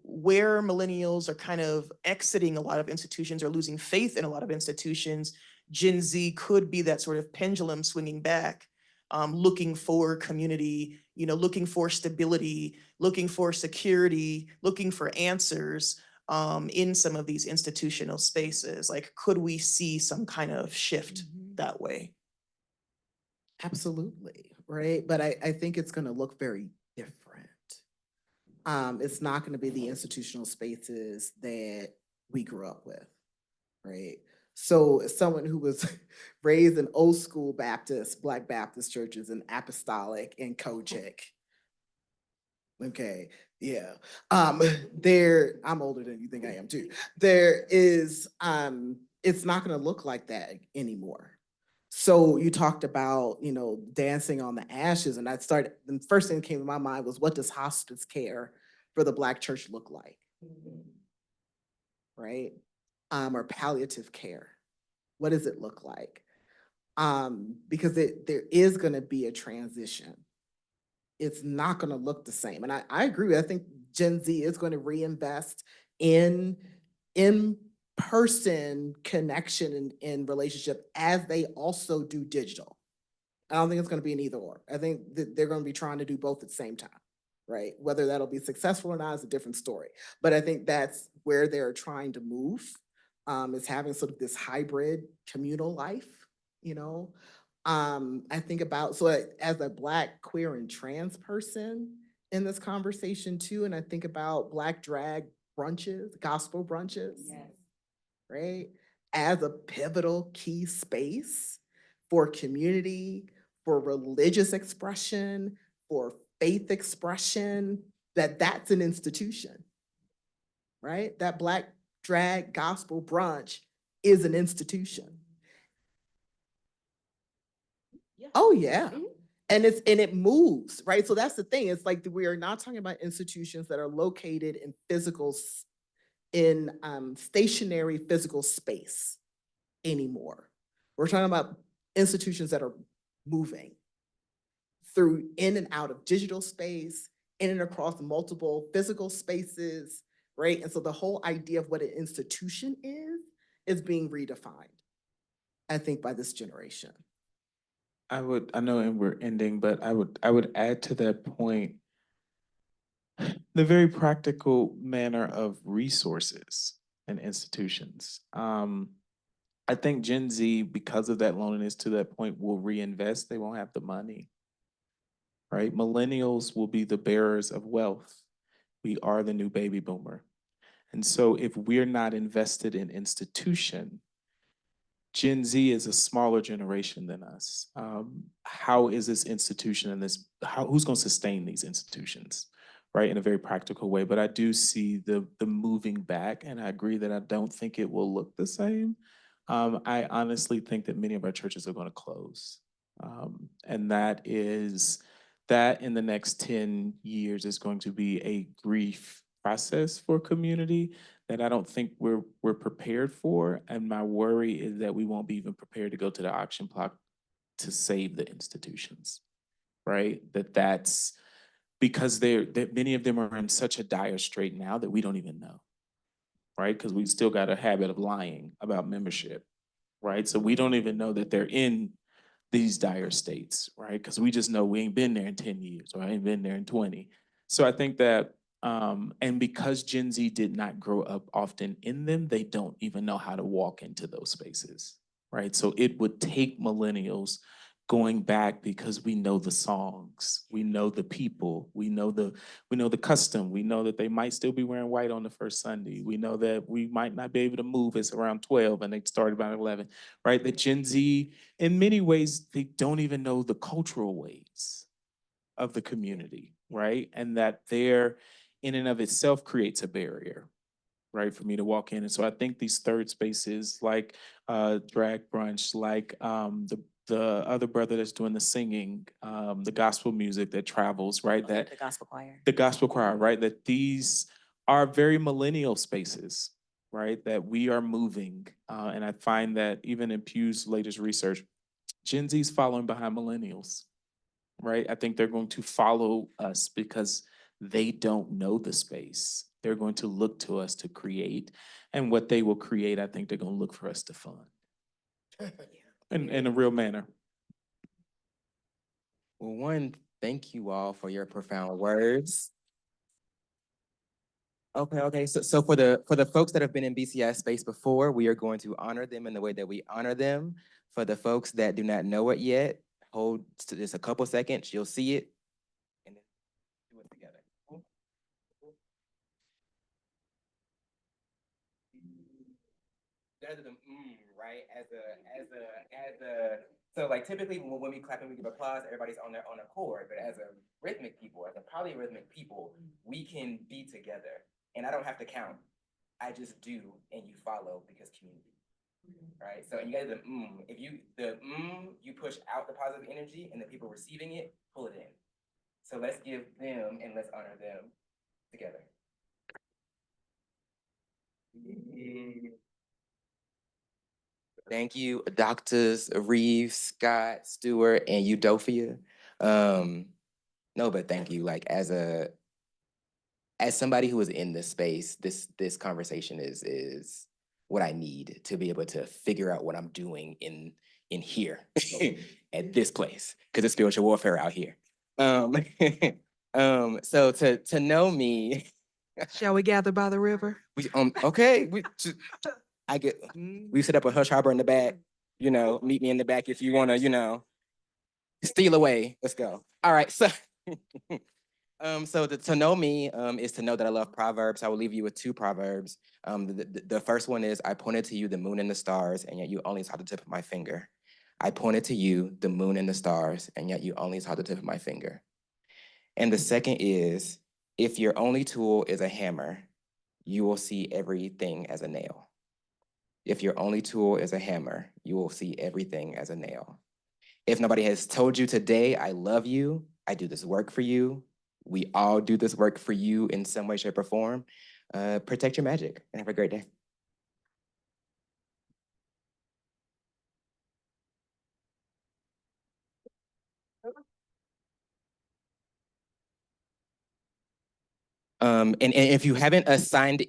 where millennials are kind of exiting a lot of institutions or losing faith in a lot of institutions, Gen Z could be that sort of pendulum swinging back, looking for community, looking for stability, looking for security, looking for answers in some of these institutional spaces? Like, could we see some kind of shift that way? Absolutely. right? But I think it's gonna look very different. It's not gonna be the institutional spaces that we grew up with, right? So as someone who was raised in old school Baptist, Black Baptist churches and apostolic and Kojic. Okay, yeah. There, I'm older than you think I am too. There is, it's not gonna look like that anymore. So you talked about, dancing on the ashes, and the first thing that came to my mind was, what does hospice care for the Black church look like? Right? Or palliative care. What does it look like? Because there is gonna be a transition. It's not gonna look the same. And I agree, I think Gen Z is gonna reinvest in in-person connection and relationship as they also do digital. I don't think it's gonna be an either or. I think that they're gonna be trying to do both at the same time, right? Whether that'll be successful or not is a different story. But I think that's where they're trying to move, is having sort of this hybrid communal life, you know? I think about, so as a Black, queer, and trans person in this conversation too, and I think about Black drag brunches, gospel brunches, right? As a pivotal key space for community, for religious expression, for faith expression, that's an institution, right? That Black drag gospel brunch is an institution. Oh, yeah. And it moves, right? So that's the thing. It's like we are not talking about institutions that are located in stationary physical space anymore. We're talking about institutions that are moving through in and out of digital space, in and across multiple physical spaces, right? And so the whole idea of what an institution is being redefined, I think, by this generation. I know, and we're ending, but I would add to that point the very practical manner of resources and institutions. I think Gen Z, because of that loneliness to that point, will reinvest. They won't have the money, right? Millennials will be the bearers of wealth. We are the new baby boomer. And so if we're not invested in institution, Gen Z is a smaller generation than us. How is this institution and who's going to sustain these institutions, right? In a very practical way. But I do see the moving back, and I agree that I don't think it will look the same. I honestly think that many of our churches are going to close. And that in the next 10 years is going to be a grief process for community that I don't think we're prepared for. And my worry is that we won't be even prepared to go to the auction block to save the institutions, right? That's because many of them are in such a dire strait now that we don't even know, right? Because we still got a habit of lying about membership, right? So we don't even know that they're in these dire states, right? Because we just know we ain't been there in 10 years or I ain't been there in 20. So I think that, and because Gen Z did not grow up often in them, they don't even know how to walk into those spaces, right? So it would take millennials going back because we know the songs, we know the people, we know the custom, we know that they might still be wearing white on the first Sunday, we know that we might not be able to move. It's around 12 and they started about 11, right? The Gen Z, in many ways, they don't even know the cultural ways of the community, right? And that there, in and of itself, creates a barrier, right, for me to walk in. And so I think these third spaces, like drag brunch, like the other brother that's doing the singing, the gospel music that travels, right? That The gospel choir. The gospel choir, right? That these are very millennial spaces, right? That we are moving. And I find that even in Pew's latest research, Gen Z's following behind millennials, right? I think they're going to follow us because they don't know the space. They're going to look to us to create. And what they will create, I think they're going to look for us to fund in a real manner. Well, one, thank you all for your profound words. Okay. So for the folks that have been in BCI space before, we are going to honor them in the way that we honor them. For the folks that do not know it yet, hold just a couple seconds, you'll see it, and then do it together. Rather than right? So like typically when we clap and we give applause, everybody's on their own accord. But as a rhythmic people, as a polyrhythmic people, we can be together. And I don't have to count. I just do, and you follow because community. Right? So and you guys if you you push out the positive energy and the people receiving it, pull it in. So let's give them and let's honor them together. Thank you, Doctors Reeves, Scott, Stewart, and Eudophia. No, but thank you. Like as somebody who is in this space, this conversation is what I need to be able to figure out what I'm doing in here at this place, because it's spiritual warfare out here. So to know me. Shall we gather by the river? Okay. We set up a hush harbor in the back, meet me in the back if you want to, steal away. Let's go. All right. So, to know me is to know that I love Proverbs. I will leave you with 2 Proverbs. The first one is, I pointed to you the moon and the stars, and yet you only saw the tip of my finger. I pointed to you the moon and the stars, and yet you only saw the tip of my finger. And the second is, if your only tool is a hammer, you will see everything as a nail. If your only tool is a hammer, you will see everything as a nail. If nobody has told you today, I love you, I do this work for you, we all do this work for you in some way, shape, or form, protect your magic and have a great day. And if you haven't signed in,